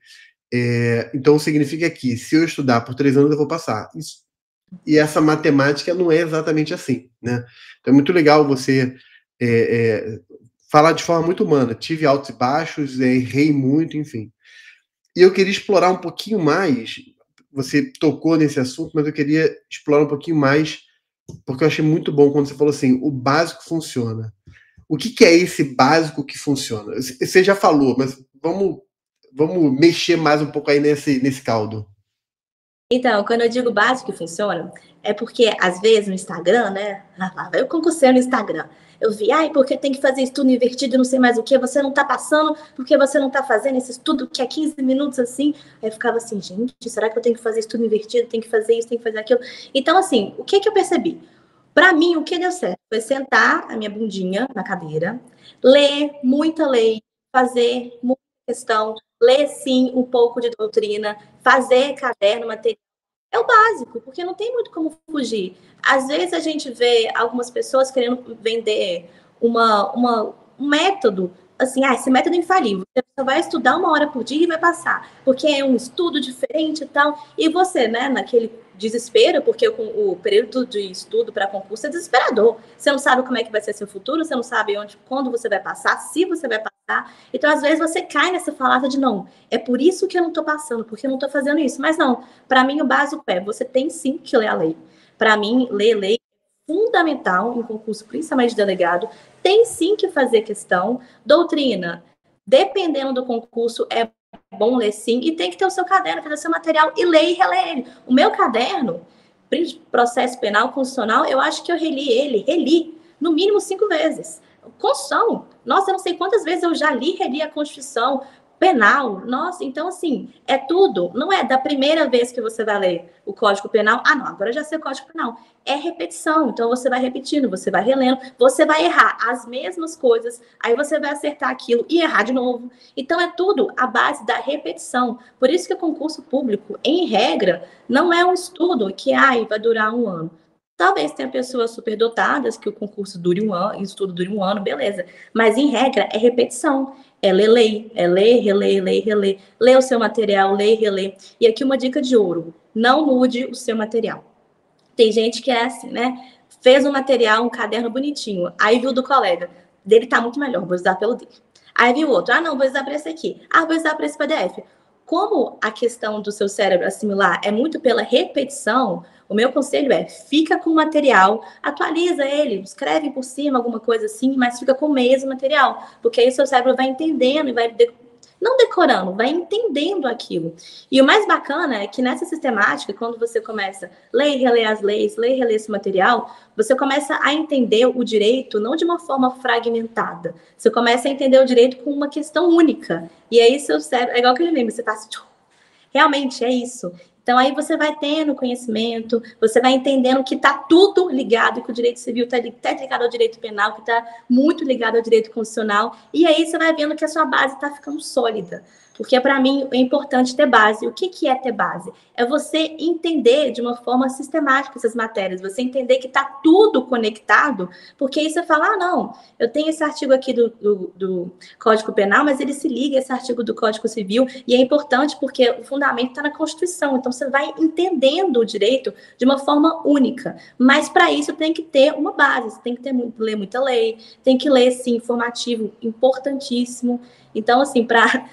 então significa que se eu estudar por 3 anos eu vou passar. E essa matemática não é exatamente assim, né? Então é muito legal você falar de forma muito humana. Tive altos e baixos, errei muito, enfim. E eu queria explorar um pouquinho mais, você tocou nesse assunto, mas eu queria explorar um pouquinho mais, porque eu achei muito bom quando você falou assim, o básico funciona. O que é esse básico que funciona? Você já falou, mas vamos mexer mais um pouco aí nesse caldo. Então, quando eu digo básico que funciona, é porque, às vezes, no Instagram, né? Eu concursei no Instagram. Eu vi, porque tem que fazer estudo invertido, não sei mais o que, você não tá passando, porque você não tá fazendo esse estudo que é 15 minutos assim. Aí eu ficava assim, gente, será que eu tenho que fazer estudo invertido? Tem que fazer isso, tem que fazer aquilo. Então, assim, o que eu percebi? Para mim, o que deu certo foi sentar a minha bundinha na cadeira, ler muita lei, fazer muita questão, ler, sim, um pouco de doutrina, fazer caderno, material. É o básico, porque não tem muito como fugir. Às vezes a gente vê algumas pessoas querendo vender um método, assim, esse método é infalível. Você só vai estudar 1 hora por dia e vai passar, porque é um estudo diferente e tal. E você, né, naquele desespero, porque o período de estudo para concurso é desesperador. Você não sabe como é que vai ser seu futuro, você não sabe quando você vai passar, se você vai passar. Então, às vezes, você cai nessa falácia de não, é por isso que eu não estou passando, porque eu não estou fazendo isso. Mas não, para mim, o básico você tem sim que ler a lei. Para mim, ler lei é fundamental em concurso, principalmente de delegado. Tem sim que fazer questão. Doutrina, dependendo do concurso, é bom ler sim, e tem que ter o seu caderno, fazer o seu material e ler e reler ele. O meu caderno, processo penal constitucional, eu acho que eu reli no mínimo 5 vezes. Constituição, nossa, eu não sei quantas vezes eu já reli a Constituição penal, nossa, então assim, é tudo, não é da primeira vez que você vai ler o Código Penal, não, agora eu já sei o Código Penal, é repetição, então você vai repetindo, você vai relendo, você vai errar as mesmas coisas, aí você vai acertar aquilo e errar de novo, então é tudo a base da repetição, por isso que o concurso público, em regra, não é um estudo que, vai durar 1 ano. Talvez tenha pessoas superdotadas que o concurso dure 1 ano, o estudo dure 1 ano, beleza. Mas, em regra, é repetição. É ler lei, é ler, reler, ler, reler. Ler o seu material, ler, reler. E aqui uma dica de ouro. Não mude o seu material. Tem gente que é assim, né? Fez um material, um caderno bonitinho. Aí viu do colega. Dele tá muito melhor, vou usar pelo dele. Aí viu outro. Não, vou usar para esse aqui. Vou usar para esse PDF. Como a questão do seu cérebro assimilar é muito pela repetição, o meu conselho é, fica com o material, atualiza ele, escreve por cima alguma coisa assim, mas fica com o mesmo material, porque aí o seu cérebro vai entendendo e vai não decorando, vai entendendo aquilo. E o mais bacana é que nessa sistemática, quando você começa a ler e reler as leis, ler e reler esse material, você começa a entender o direito não de uma forma fragmentada. Você começa a entender o direito com uma questão única. E aí seu cérebro, é igual aquele meme, você tá assim, realmente é isso. Então aí você vai tendo conhecimento, você vai entendendo que está tudo ligado, que o direito civil está ligado ao direito penal, que está muito ligado ao direito constitucional, e aí você vai vendo que a sua base está ficando sólida. Porque para mim é importante ter base. O que é ter base? É você entender de uma forma sistemática essas matérias, você entender que está tudo conectado, porque aí você fala, não, eu tenho esse artigo aqui do Código Penal, mas ele se liga a esse artigo do Código Civil, e é importante porque o fundamento está na Constituição, então você vai entendendo o direito de uma forma única. Mas para isso tem que ter uma base, você tem que ler muita lei, tem que ler, sim, informativo importantíssimo. Então, assim, para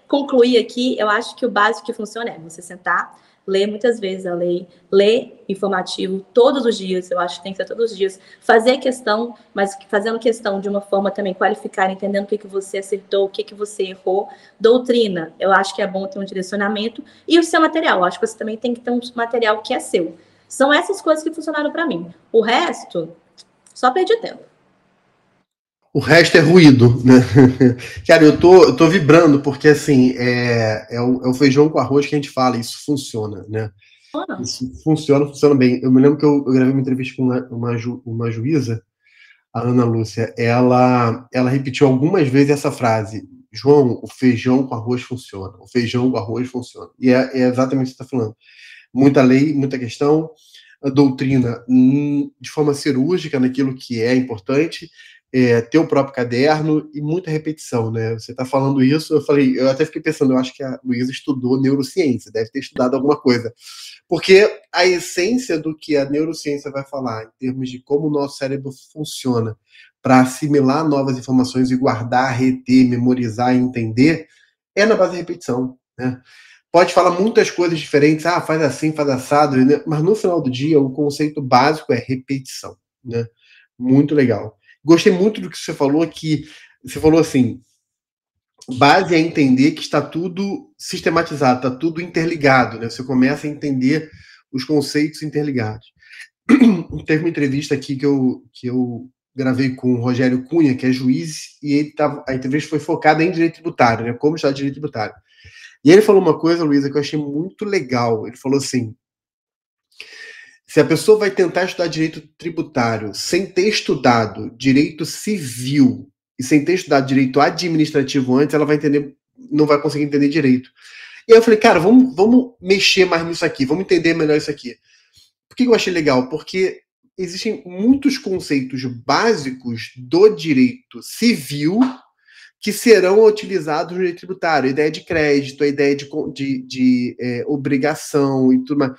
concluir aqui, eu acho que o básico que funciona é você sentar, ler muitas vezes a lei, ler informativo todos os dias, eu acho que tem que ser todos os dias, fazer questão, mas fazendo questão de uma forma também qualificada, entendendo o que você acertou, o que você errou. Doutrina, eu acho que é bom ter um direcionamento, e o seu material, eu acho que você também tem que ter um material que é seu. São essas coisas que funcionaram para mim. O resto, só perdi tempo. O resto é ruído, né? Cara, eu tô vibrando, porque assim, é o feijão com arroz que a gente fala, isso funciona, né? Isso funciona bem. Eu me lembro que eu gravei uma entrevista com uma juíza, a Ana Lúcia, ela repetiu algumas vezes essa frase: João, o feijão com arroz funciona, o feijão com arroz funciona. E é exatamente o que você está falando. Muita lei, muita questão, a doutrina de forma cirúrgica naquilo que é importante, ter o próprio caderno e muita repetição, né? Você está falando isso, eu até fiquei pensando, eu acho que a Luísa estudou neurociência, deve ter estudado alguma coisa. Porque a essência do que a neurociência vai falar, em termos de como o nosso cérebro funciona, para assimilar novas informações e guardar, reter, memorizar e entender, é na base da repetição, né? Pode falar muitas coisas diferentes, faz assim, faz assado, né? Mas no final do dia, o conceito básico é repetição, né? Muito legal. Gostei muito do que você falou, assim, base é entender que está tudo sistematizado, está tudo interligado, né? Você começa a entender os conceitos interligados. Teve uma entrevista aqui que eu gravei com o Rogério Cunha, que é juiz, e a entrevista foi focada em direito tributário, né? Como está o direito tributário. E ele falou uma coisa, Luísa, que eu achei muito legal. Ele falou assim: se a pessoa vai tentar estudar direito tributário sem ter estudado direito civil e sem ter estudado direito administrativo antes, ela não vai conseguir entender direito. E aí eu falei, cara, vamos mexer mais nisso aqui, vamos entender melhor isso aqui. Por que eu achei legal? Porque existem muitos conceitos básicos do direito civil que serão utilizados no direito tributário. A ideia de crédito, a ideia de obrigação e tudo mais.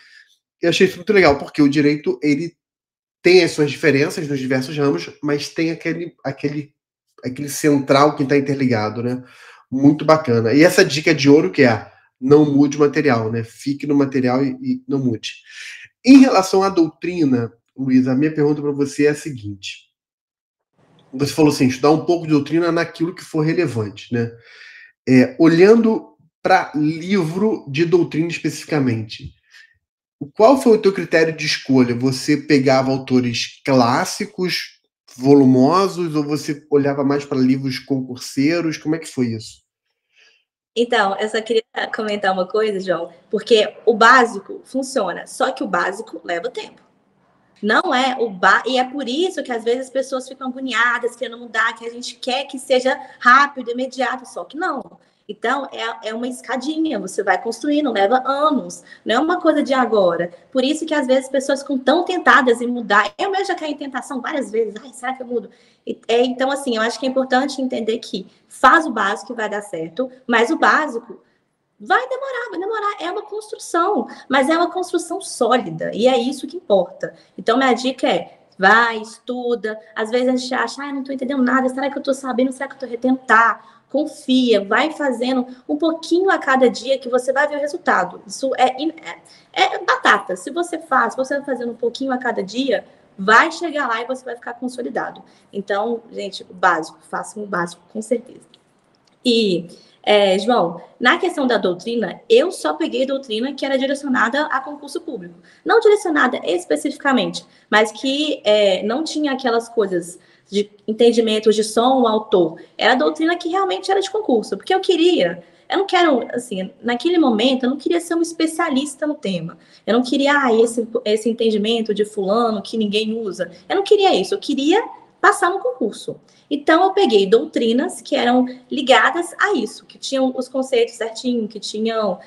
Eu achei isso muito legal, porque o direito, ele tem as suas diferenças nos diversos ramos, mas tem aquele central que está interligado, né? Muito bacana. E essa dica de ouro que é: não mude o material, né? Fique no material e não mude. Em relação à doutrina, Luísa, a minha pergunta para você é a seguinte. Você falou assim, estudar um pouco de doutrina naquilo que for relevante, né? Olhando para livro de doutrina especificamente, qual foi o teu critério de escolha? Você pegava autores clássicos, volumosos, ou você olhava mais para livros concurseiros? Como é que foi isso? Então, eu só queria comentar uma coisa, João, porque o básico funciona, só que o básico leva tempo. Não é e é por isso que às vezes as pessoas ficam agoniadas, querendo mudar, que a gente quer que seja rápido, imediato, só que não. Então, é uma escadinha, você vai construindo, leva anos, não é uma coisa de agora. Por isso que às vezes as pessoas ficam tão tentadas em mudar. Eu mesmo já caí em tentação várias vezes. Ai, será que eu mudo? Então, assim, eu acho que é importante entender que faz o básico e vai dar certo, mas o básico vai demorar, é uma construção, mas é uma construção sólida, e é isso que importa. Então, minha dica é, vai, estuda, às vezes a gente acha, não estou entendendo nada, será que eu estou sabendo, será que eu estou retendo? Tá, confia, vai fazendo um pouquinho a cada dia que você vai ver o resultado. Isso é batata, se você vai fazendo um pouquinho a cada dia, vai chegar lá e você vai ficar consolidado. Então, gente, o básico, façam o básico, com certeza. E, João, na questão da doutrina, eu só peguei doutrina que era direcionada a concurso público. Não direcionada especificamente, mas que não tinha aquelas coisas de entendimentos de som, autor. Era doutrina que realmente era de concurso, porque eu não quero, assim, naquele momento, eu não queria ser um especialista no tema. Eu não queria, esse entendimento de fulano que ninguém usa. Eu não queria isso, eu queria passar no concurso. Então, eu peguei doutrinas que eram ligadas a isso, que tinham os conceitos certinho, que tinham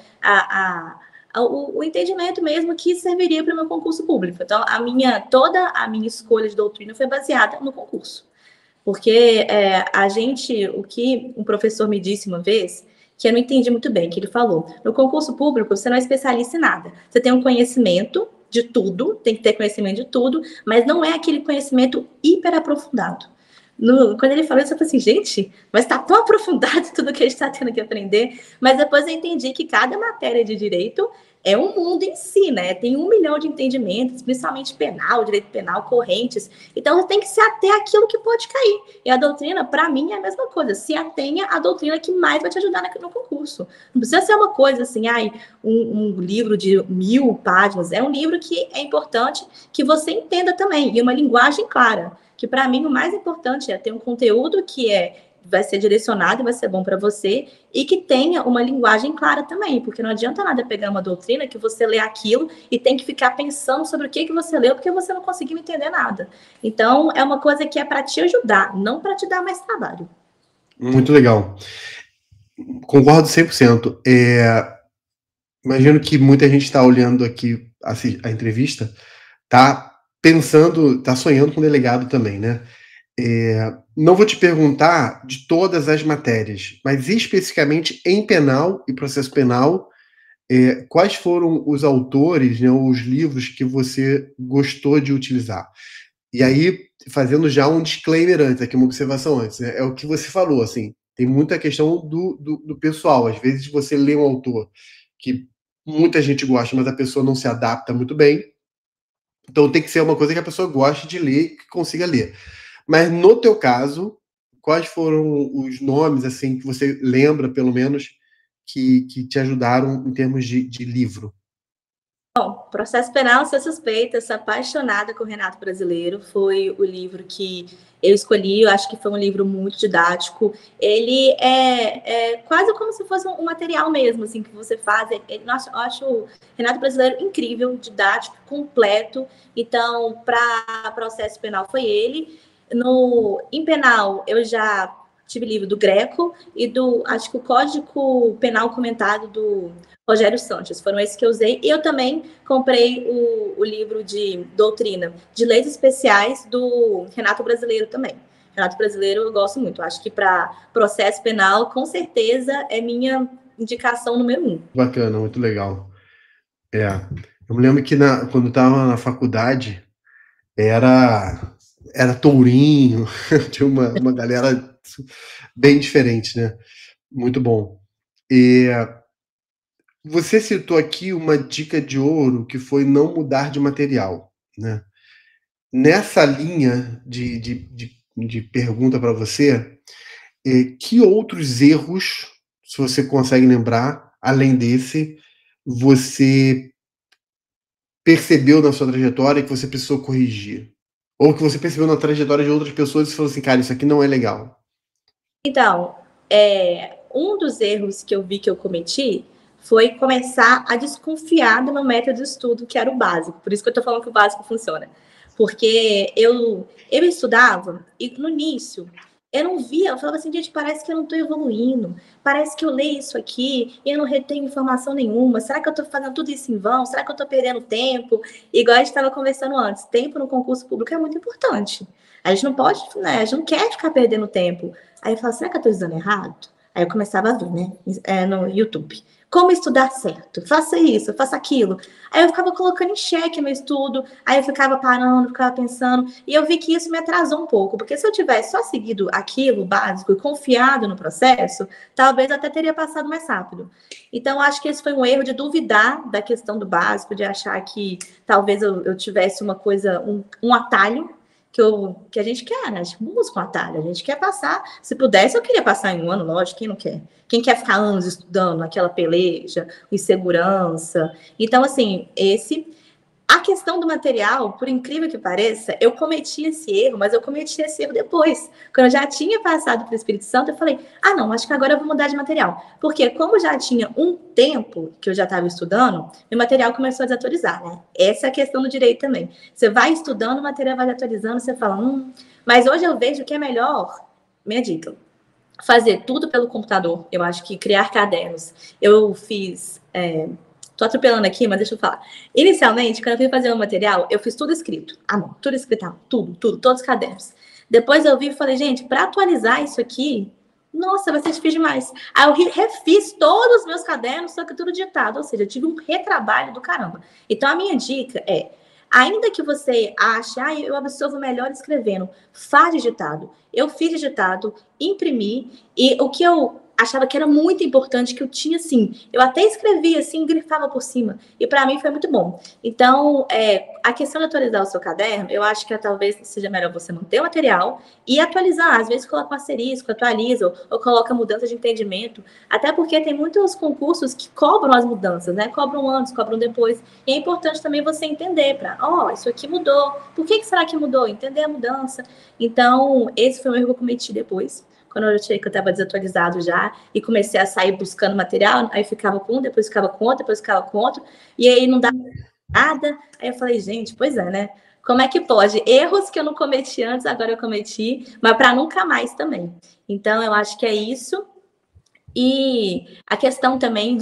o entendimento mesmo que serviria para o meu concurso público. Então, toda a minha escolha de doutrina foi baseada no concurso. Porque o que um professor me disse uma vez, que eu não entendi muito bem, que ele falou, no concurso público você não é especialista em nada. Você tem um conhecimento de tudo, tem que ter conhecimento de tudo, mas não é aquele conhecimento hiper aprofundado. Quando ele falou isso, eu falei assim, gente, mas está tão aprofundado tudo que a gente está tendo que aprender. Mas depois eu entendi que cada matéria de direito é um mundo em si, né? Tem 1 milhão de entendimentos, principalmente penal, direito penal, correntes. Então, você tem que se ater àquilo que pode cair. E a doutrina, para mim, é a mesma coisa. Se atenha à doutrina que mais vai te ajudar no concurso. Não precisa ser uma coisa assim, um livro de 1000 páginas. É um livro que é importante que você entenda também, e uma linguagem clara. Que para mim o mais importante é ter um conteúdo que vai ser direcionado e vai ser bom para você e que tenha uma linguagem clara também, porque não adianta nada pegar uma doutrina que você lê aquilo e tem que ficar pensando sobre o que você leu porque você não conseguiu entender nada. Então, é uma coisa que é para te ajudar, não para te dar mais trabalho. Muito legal. Concordo 100%. Imagino que muita gente está olhando aqui a entrevista, tá pensando, tá sonhando com delegado também, né? Não vou te perguntar de todas as matérias, mas especificamente em penal e processo penal, quais foram os autores, né, os livros que você gostou de utilizar? E aí, fazendo já um disclaimer antes, aqui uma observação antes, né, é o que você falou, assim, tem muita questão do pessoal. Às vezes você lê um autor que muita gente gosta, mas a pessoa não se adapta muito bem. Então tem que ser uma coisa que a pessoa goste de ler, que consiga ler. Mas no teu caso, quais foram os nomes, assim, que você lembra, pelo menos, que te ajudaram em termos de livro? Bom, Processo Penal, Ser Suspeita, sou apaixonada com o Renato Brasileiro, foi o livro que eu escolhi, eu acho que foi um livro muito didático, ele é quase como se fosse um material mesmo, assim, que você faz, nossa, eu acho o Renato Brasileiro incrível, didático, completo, então, para Processo Penal foi ele, em penal, eu já tive livro do Greco e acho que o Código Penal Comentado do Rogério Sanches, foram esses que eu usei. E eu também comprei o livro de doutrina de leis especiais do Renato Brasileiro também. Renato Brasileiro eu gosto muito. Acho que para processo penal, com certeza, é minha indicação número 1. Bacana, muito legal. Eu me lembro que quando estava na faculdade, era tourinho, tinha uma galera bem diferente, né? Muito bom. E você citou aqui uma dica de ouro que foi não mudar de material, né? Nessa linha de pergunta para você, que outros erros, se você consegue lembrar, além desse, você percebeu na sua trajetória que você precisou corrigir? Ou que você percebeu na trajetória de outras pessoas e falou assim, cara, isso aqui não é legal? Então, um dos erros que eu vi que eu cometi foi começar a desconfiar do meu método de estudo, que era o básico. Por isso que eu estou falando que o básico funciona. Porque eu estudava e no início eu não via, eu falava assim, gente, parece que eu não estou evoluindo, parece que eu leio isso aqui e eu não retenho informação nenhuma, será que eu estou fazendo tudo isso em vão? Será que eu estou perdendo tempo? Igual a gente estava conversando antes, tempo no concurso público é muito importante. A gente não pode, né, a gente não quer ficar perdendo tempo. Aí eu falava, será que eu estou estudando errado? Aí eu começava a ver, né, no YouTube. Como estudar certo? Faça isso, faça aquilo. Aí eu ficava colocando em xeque meu estudo, aí eu ficava parando, ficava pensando, e eu vi que isso me atrasou um pouco, porque se eu tivesse só seguido aquilo básico e confiado no processo, talvez eu até teria passado mais rápido. Então, acho que esse foi um erro de duvidar da questão do básico, de achar que talvez eu tivesse uma coisa, um atalho, que a gente quer, né? A gente busca um atalho, a gente quer passar. Se pudesse, eu queria passar em um ano, lógico, quem não quer? Quem quer ficar anos estudando aquela peleja, insegurança? Então, assim, a questão do material, por incrível que pareça, eu cometi esse erro, mas eu cometi esse erro depois. Quando eu já tinha passado para o Espírito Santo, eu falei, não, acho que agora eu vou mudar de material. Porque como já tinha um tempo que eu já estava estudando, meu material começou a desatualizar, né? Essa é a questão do direito também. Você vai estudando, o material vai desatualizando, você fala, mas hoje eu vejo que é melhor, minha dica, fazer tudo pelo computador. Eu acho que criar cadernos. Eu fiz... Tô atropelando aqui, mas deixa eu falar. Inicialmente, quando eu fui fazer o material, eu fiz tudo escrito. À mão, tudo escrito à mão. Tudo, todos os cadernos. Depois eu vi e falei, gente, para atualizar isso aqui, nossa, vai ser difícil demais. Aí eu refiz todos os meus cadernos, só que tudo ditado. Ou seja, eu tive um retrabalho do caramba. Então, a minha dica é, ainda que você ache, eu absorvo melhor escrevendo, faz digitado. Eu fiz digitado, imprimi, e o que eu achava que era muito importante, que eu tinha, assim, eu até escrevia, assim, grifava por cima, e para mim foi muito bom. Então, a questão de atualizar o seu caderno, eu acho que talvez seja melhor você manter o material e atualizar, às vezes coloca um asterisco, atualiza, ou coloca mudança de entendimento, até porque tem muitos concursos que cobram as mudanças, né, cobram antes, cobram depois, e é importante também você entender, isso aqui mudou, por que será que mudou? Entender a mudança. Então, esse foi o erro que eu cometi depois, quando eu achei que eu estava desatualizado já, e comecei a sair buscando material, aí ficava com um, depois ficava com outro, depois ficava com outro, e aí não dava nada. Aí eu falei, gente, pois é, né? Como é que pode? Erros que eu não cometi antes, agora eu cometi, mas para nunca mais também. Então, eu acho que é isso. E a questão também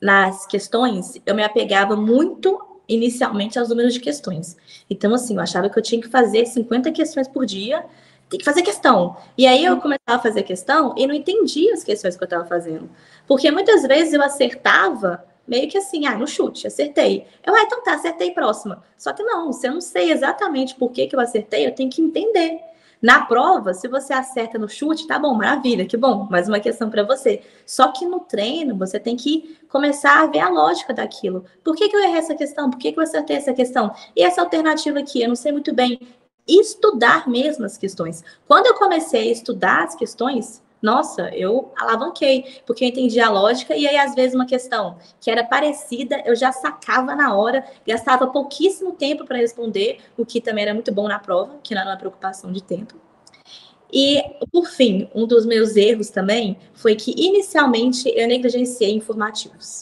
nas questões, eu me apegava muito inicialmente aos números de questões. Então, assim, eu achava que eu tinha que fazer 50 questões por dia, tem que fazer questão. E aí eu começava a fazer questão e não entendia as questões que eu estava fazendo. Porque muitas vezes eu acertava meio que assim, no chute, acertei. Então tá, acertei, próxima. Só que não, se eu não sei exatamente por que eu acertei, eu tenho que entender. Na prova, se você acerta no chute, tá bom, maravilha, que bom, mais uma questão para você. Só que no treino, você tem que começar a ver a lógica daquilo. Por que eu errei essa questão? Por que eu acertei essa questão? E essa alternativa aqui, eu não sei muito bem. Estudar mesmo as questões. Quando eu comecei a estudar as questões, nossa, eu alavanquei, porque eu entendi a lógica, e aí, às vezes, uma questão que era parecida, eu já sacava na hora, gastava pouquíssimo tempo para responder, o que também era muito bom na prova, que não era uma preocupação de tempo. E, por fim, um dos meus erros também foi que, inicialmente, eu negligenciei informativos.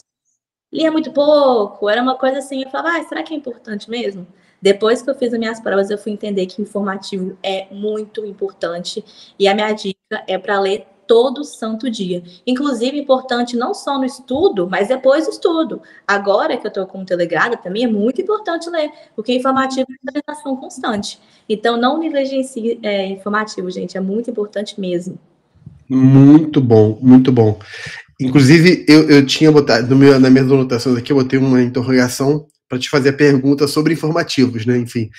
Lia muito pouco, era uma coisa assim, eu falava, será que é importante mesmo? Depois que eu fiz as minhas provas, eu fui entender que informativo é muito importante, e a minha dica é para ler todo santo dia. Inclusive, importante não só no estudo, mas depois do estudo. Agora que eu estou como delegada, também é muito importante ler, porque informativo é atualização constante. Então, não negligencie informativo, gente, é muito importante mesmo. Muito bom, muito bom. Inclusive, eu tinha botado na minha anotações aqui, eu botei uma interrogação para te fazer a pergunta sobre informativos, né? Enfim.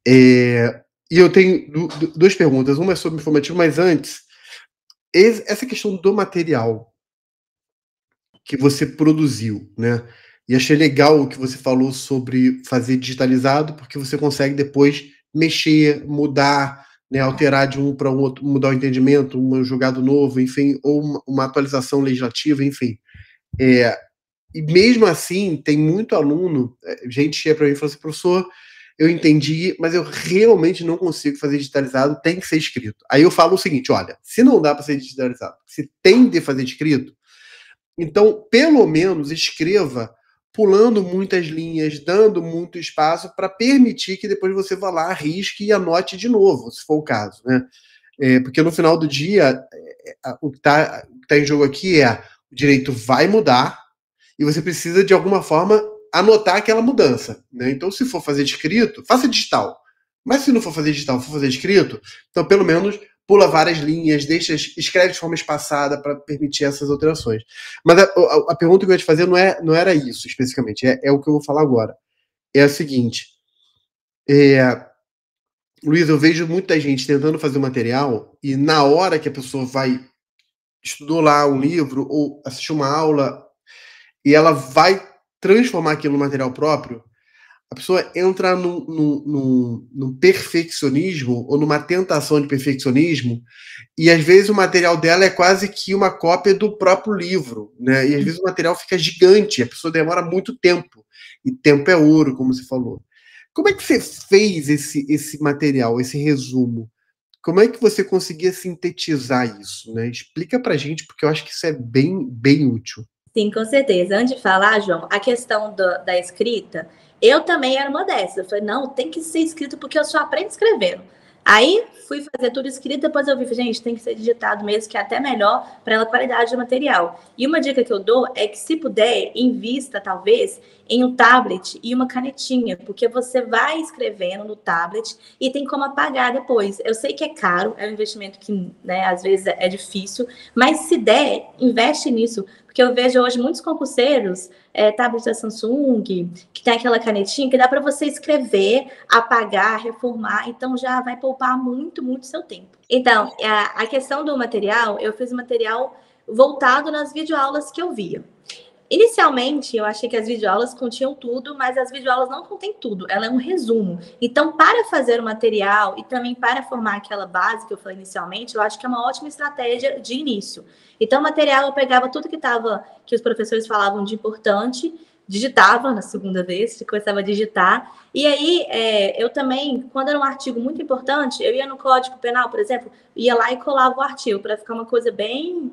E eu tenho duas perguntas. Uma é sobre informativo, mas antes, essa questão do material que você produziu, né? E achei legal o que você falou sobre fazer digitalizado, porque você consegue depois mexer, mudar, né, alterar de um para um outro, mudar o entendimento, um julgado novo, enfim, ou uma atualização legislativa, enfim. E mesmo assim, tem muito aluno, gente chega para mim e fala assim, professor, eu entendi, mas eu realmente não consigo fazer digitalizado, tem que ser escrito. Aí eu falo o seguinte, olha, se não dá para ser digitalizado, se tem de fazer escrito, então, pelo menos, escreva pulando muitas linhas, dando muito espaço para permitir que depois você vá lá, arrisque e anote de novo, se for o caso, né? Porque no final do dia, o que está em jogo aqui é o direito vai mudar e você precisa, de alguma forma, anotar aquela mudança, né? Então, se for fazer escrito, faça digital. Mas se não for fazer digital, for fazer escrito, então pelo menos pula várias linhas, escreve de forma espaçada para permitir essas alterações. Mas a pergunta que eu ia te fazer não era isso especificamente, é o que eu vou falar agora. É a seguinte, Luiz, eu vejo muita gente tentando fazer material e na hora que a pessoa estudou lá um livro ou assistiu uma aula e ela vai transformar aquilo no material próprio, a pessoa entra num perfeccionismo ou numa tentação de perfeccionismo e às vezes o material dela é quase que uma cópia do próprio livro, né? E às vezes o material fica gigante, a pessoa demora muito tempo. E tempo é ouro, como você falou. Como é que você fez esse material, esse resumo? Como é que você conseguia sintetizar isso, né? Explica pra gente, porque eu acho que isso é bem, bem útil. Sim, com certeza. Antes de falar, João, a questão da escrita, eu também era uma dessas. Eu falei, não, tem que ser escrito porque eu só aprendo escrevendo. Aí fui fazer tudo escrito, depois eu vi, gente, tem que ser digitado mesmo, que é até melhor para a qualidade do material. E uma dica que eu dou é que, se puder, invista, talvez, em um tablet e uma canetinha, porque você vai escrevendo no tablet e tem como apagar depois. Eu sei que é caro, é um investimento que, né, às vezes é difícil, mas se der, investe nisso, porque eu vejo hoje muitos concurseiros, tablet da Samsung, que tem aquela canetinha que dá para você escrever, apagar, reformar, então já vai poupar muito, muito seu tempo. Então, a questão do material, eu fiz material voltado nas videoaulas que eu via. Inicialmente, eu achei que as videoaulas continham tudo, mas as videoaulas não contêm tudo, ela é um resumo. Então, para fazer o material e também para formar aquela base que eu falei inicialmente, eu acho que é uma ótima estratégia de início. Então, o material eu pegava tudo que os professores falavam de importante, digitava na segunda vez, começava a digitar. E aí, eu também, quando era um artigo muito importante, eu ia no Código Penal, por exemplo, ia lá e colava o artigo, para ficar uma coisa bem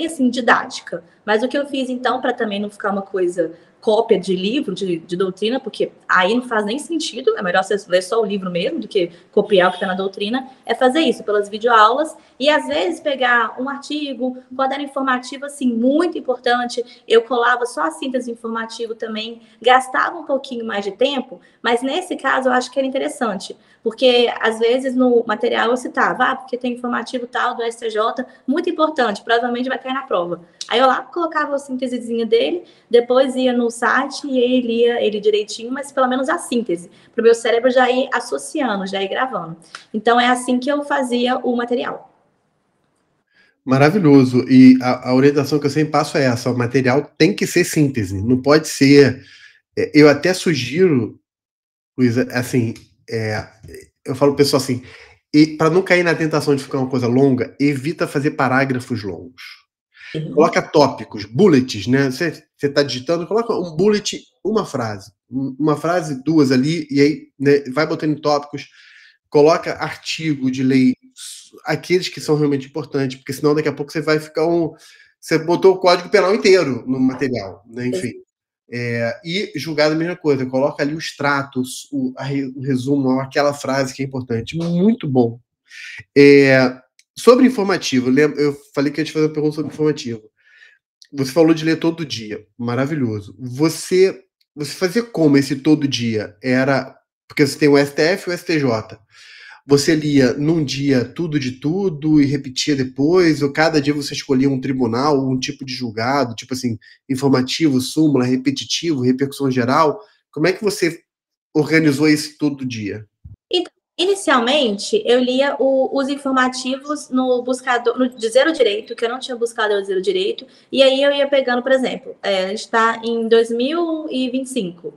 assim, didática. Mas o que eu fiz, então, para também não ficar uma coisa cópia de livro, de doutrina, porque aí não faz nem sentido, é melhor você ler só o livro mesmo do que copiar o que está na doutrina, é fazer isso pelas videoaulas e, às vezes, pegar um artigo, um quaderno informativo, assim, muito importante, eu colava só a síntese informativa também, gastava um pouquinho mais de tempo, mas nesse caso eu acho que era interessante, porque, às vezes, no material eu citava, porque tem informativo tal do STJ, muito importante, provavelmente vai cair na prova. Aí eu lá colocava a síntesezinha dele, depois ia no site e ele lia ele direitinho, mas pelo menos a síntese, para o meu cérebro já ir associando, já ir gravando. Então é assim que eu fazia o material. Maravilhoso. E a orientação que eu sempre passo é essa: o material tem que ser síntese, não pode ser. Eu até sugiro, Luísa, assim, eu falo pro pessoal assim, para não cair na tentação de ficar uma coisa longa, evita fazer parágrafos longos. Coloca tópicos, bullets, né? Você está digitando, coloca um bullet, uma frase, duas ali, e aí, né, vai botando em tópicos, coloca artigo de lei, aqueles que são realmente importantes, porque senão daqui a pouco você vai ficar você botou o Código Penal inteiro no material, né? Enfim. E julgado a mesma coisa, coloca ali os tratos, o resumo, aquela frase que é importante. Muito bom. Sobre informativo, eu falei que ia te fazer uma pergunta sobre informativo. Você falou de ler todo dia, maravilhoso. Você fazia como esse todo dia? Era porque você tem o STF e o STJ. Você lia num dia tudo de tudo e repetia depois, ou cada dia você escolhia um tribunal, um tipo de julgado, tipo assim, informativo, súmula, repetitivo, repercussão geral? Como é que você organizou esse todo dia? Então, inicialmente, eu lia os informativos no buscador, no Dizer o Direito, que eu não tinha buscado o Dizer o Direito, e aí eu ia pegando, por exemplo, está em 2025.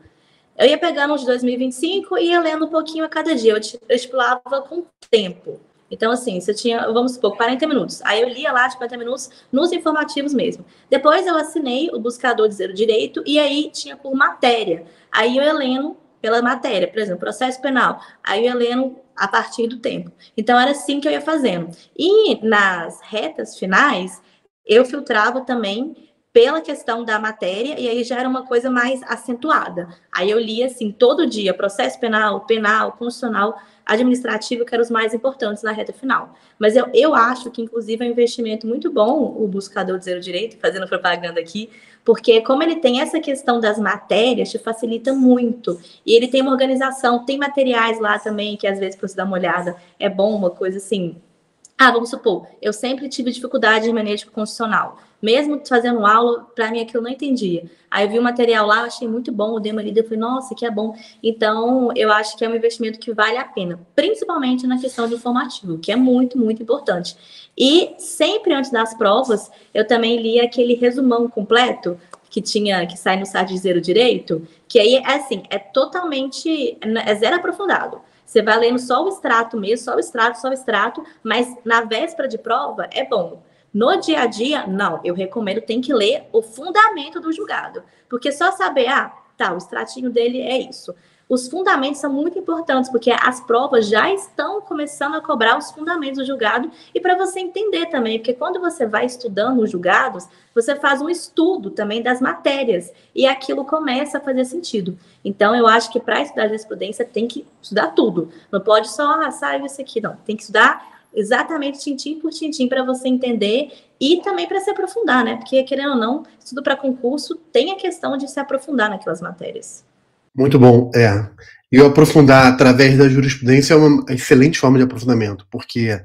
Eu ia pegando os 2025 e ia lendo um pouquinho a cada dia. Eu estipulava com tempo. Então, assim, se eu tinha, vamos supor, 40 minutos. Aí eu lia lá de 40 minutos nos informativos mesmo. Depois eu assinei o buscador de Zero Direito e aí tinha por matéria. Aí eu lendo pela matéria, por exemplo, processo penal. Aí eu lendo a partir do tempo. Então era assim que eu ia fazendo. E nas retas finais, eu filtrava também pela questão da matéria, e aí já era uma coisa mais acentuada. Aí eu lia, assim, todo dia, processo penal, penal, constitucional, administrativo, que eram os mais importantes na reta final. Mas eu acho que, inclusive, é um investimento muito bom o buscador de Zero Direito, fazendo propaganda aqui, porque como ele tem essa questão das matérias, te facilita muito. E ele tem uma organização, tem materiais lá também, que às vezes, para você dar uma olhada, é bom, uma coisa assim. Ah, vamos supor, eu sempre tive dificuldade de manejo constitucional. Mesmo fazendo aula, para mim aquilo não entendia. Aí eu vi o material lá, achei muito bom, eu dei uma lida, eu falei, nossa, que é bom. Então, eu acho que é um investimento que vale a pena, principalmente na questão do informativo, que é muito, muito importante. E sempre antes das provas, eu também li aquele resumão completo que sai no site de Zero Direito, que aí é assim, é totalmente, é zero aprofundado. Você vai lendo só o extrato mesmo, só o extrato, mas na véspera de prova é bom. No dia a dia, não. Eu recomendo, tem que ler o fundamento do julgado. Porque só saber, tá, o extratinho dele é isso. Os fundamentos são muito importantes, porque as provas já estão começando a cobrar os fundamentos do julgado, e para você entender também, porque quando você vai estudando os julgados, você faz um estudo também das matérias, e aquilo começa a fazer sentido. Então, eu acho que para estudar jurisprudência tem que estudar tudo. Não pode só, saiu isso aqui, não. Tem que estudar exatamente tintim por tintim para você entender e também para se aprofundar, né? Porque, querendo ou não, estudo para concurso tem a questão de se aprofundar naquelas matérias. Muito bom, é. E o aprofundar através da jurisprudência é uma excelente forma de aprofundamento, porque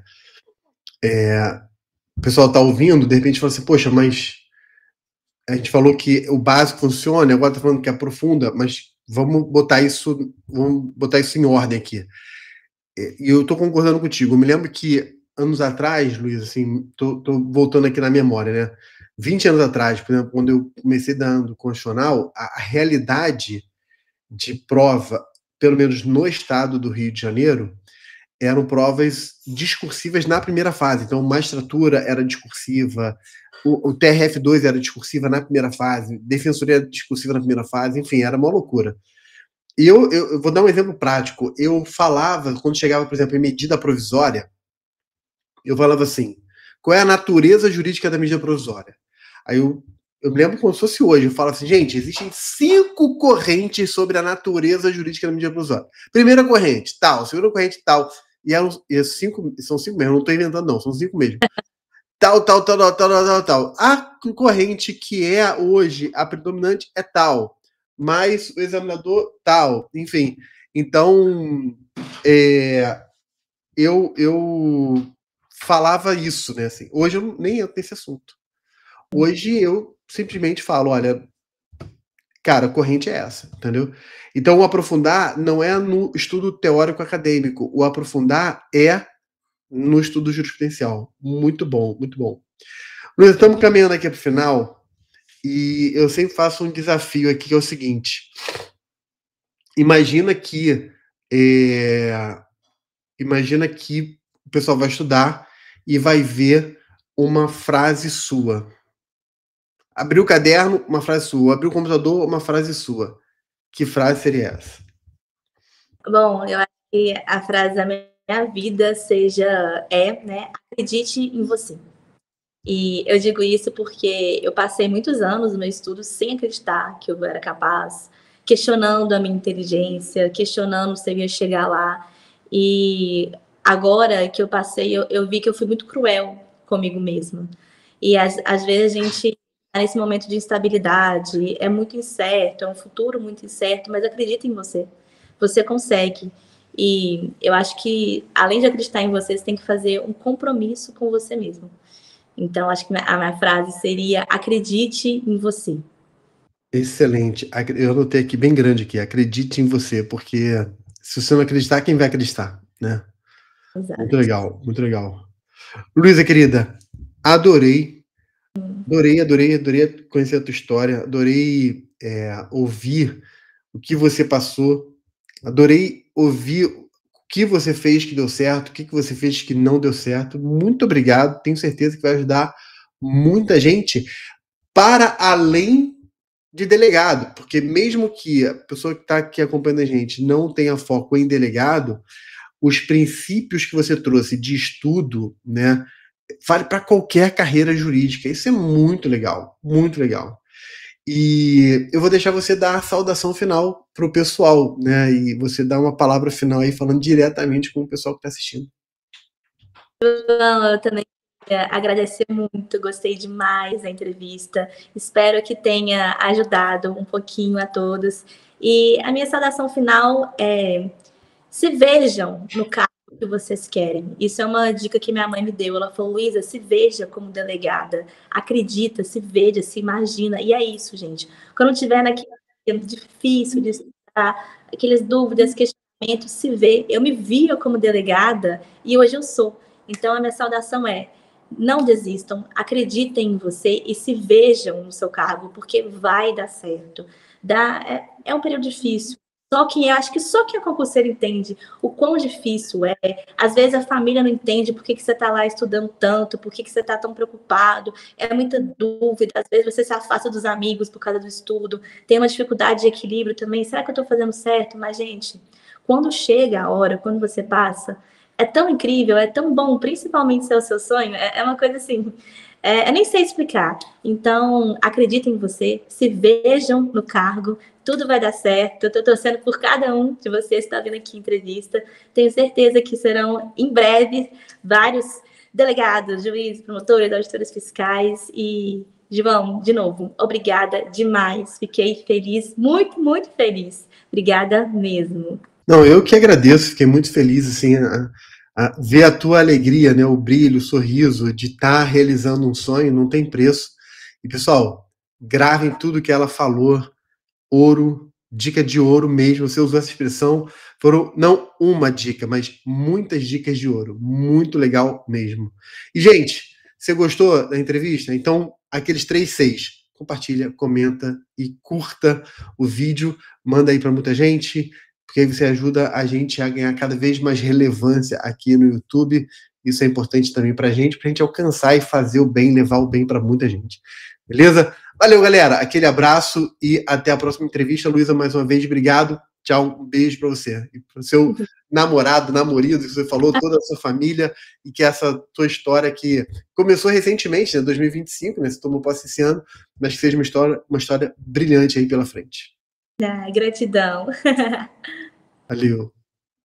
o pessoal está ouvindo, de repente fala assim, poxa, mas a gente falou que o básico funciona, agora está falando que aprofunda, mas vamos botar isso em ordem aqui. E eu estou concordando contigo. Eu me lembro que anos atrás, Luiz, assim, tô voltando aqui na memória, né? 20 anos atrás, por exemplo, quando eu comecei dando constitucional, a realidade de prova, pelo menos no estado do Rio de Janeiro, eram provas discursivas na primeira fase. Então, magistratura era discursiva, o TRF2 era discursiva na primeira fase, defensoria era discursiva na primeira fase, enfim, era uma loucura. E eu vou dar um exemplo prático. Eu falava, quando chegava, por exemplo, em medida provisória, eu falava assim, qual é a natureza jurídica da medida provisória? Aí eu me lembro como se fosse hoje, eu falo assim, gente, existem 5 correntes sobre a natureza jurídica da medida provisória. Primeira corrente, tal. Segunda corrente, tal. E são 5 mesmo, não estou inventando não, são 5 mesmo. Tal. A corrente que é hoje a predominante é tal, mas o examinador tal, enfim. Então, eu falava isso, né? Assim, hoje eu nem entro nesse assunto. Hoje eu simplesmente falo, olha, cara, a corrente é essa, entendeu? Então, o aprofundar não é no estudo teórico acadêmico, o aprofundar é no estudo jurisprudencial. Muito bom, muito bom. Luiz, estamos caminhando aqui para o final e eu sempre faço um desafio aqui que é o seguinte: imagina que o pessoal vai estudar e vai ver uma frase sua. Abriu o caderno, uma frase sua. Abriu o computador, uma frase sua. Que frase seria essa? Bom, eu acho que a frase da minha vida né? Acredite em você. E eu digo isso porque eu passei muitos anos no meu estudo sem acreditar que eu era capaz, questionando a minha inteligência, questionando se eu ia chegar lá. E agora que eu passei, eu vi que eu fui muito cruel comigo mesma. E às vezes a gente está nesse momento de instabilidade, é muito incerto, é um futuro muito incerto, mas acredita em você. Você consegue. E eu acho que, além de acreditar em você, você tem que fazer um compromisso com você mesmo. Então, acho que a minha frase seria: acredite em você. Excelente. Eu anotei aqui bem grande aqui. Acredite em você, porque se você não acreditar, quem vai acreditar, né? Exato. Muito legal, muito legal. Luísa, querida, adorei. Adorei conhecer a tua história. Adorei ouvir o que você passou. Adorei ouvir o que você fez que deu certo, o que você fez que não deu certo. Muito obrigado, tenho certeza que vai ajudar muita gente para além de delegado, porque mesmo que a pessoa que está aqui acompanhando a gente não tenha foco em delegado, os princípios que você trouxe de estudo, né, vale para qualquer carreira jurídica. Isso é muito legal, muito legal. E eu vou deixar você dar a saudação final para o pessoal, né? E você dar uma palavra final aí falando diretamente com o pessoal que está assistindo. Eu também queria agradecer muito, gostei demais da entrevista. Espero que tenha ajudado um pouquinho a todos. E a minha saudação final é: se vejam no cargo que vocês querem. Isso é uma dica que minha mãe me deu. Ela falou: Luísa, se veja como delegada. Acredita, se veja, se imagina. E é isso, gente. Quando tiver naquele difícil de estudar, aquelas dúvidas, questionamentos, se vê. Eu me via como delegada e hoje eu sou. Então, a minha saudação é: não desistam, acreditem em você e se vejam no seu cargo, porque vai dar certo. É um período difícil. Só que eu acho que só quem é concurseiro entende o quão difícil é. Às vezes a família não entende por que você está lá estudando tanto, por que você está tão preocupado. É muita dúvida. Às vezes você se afasta dos amigos por causa do estudo. Tem uma dificuldade de equilíbrio também. Será que eu estou fazendo certo? Mas, gente, quando chega a hora, quando você passa, é tão incrível, é tão bom, principalmente se é o seu sonho. É uma coisa assim. Eu nem sei explicar. Então, acreditem em você, se vejam no cargo, tudo vai dar certo. Eu estou torcendo por cada um de vocês que está vendo aqui a entrevista. Tenho certeza que serão, em breve, vários delegados, juízes, promotores, auditores fiscais. E, João, de novo, obrigada demais. Fiquei feliz, muito, muito feliz. Obrigada mesmo. Não, eu que agradeço, fiquei muito feliz assim, a ver a tua alegria, né, o brilho, o sorriso de estar realizando um sonho, não tem preço. E pessoal, gravem tudo que ela falou, ouro, dica de ouro mesmo. Você usou essa expressão, foram não uma dica, mas muitas dicas de ouro. Muito legal mesmo. E, gente, você gostou da entrevista? Então, aqueles 3 Cs. Compartilha, comenta e curta o vídeo. Manda aí para muita gente, porque aí você ajuda a gente a ganhar cada vez mais relevância aqui no YouTube. Isso é importante também para a gente alcançar e fazer o bem, levar o bem para muita gente. Beleza? Valeu, galera. Aquele abraço e até a próxima entrevista. Luísa, mais uma vez, obrigado. Tchau, um beijo para você. E para o seu namorado, namorido, que você falou, toda a sua família, e que essa tua história que começou recentemente, né, 2025, né, você tomou posse esse ano, mas que seja uma história brilhante aí pela frente. Gratidão. Valeu.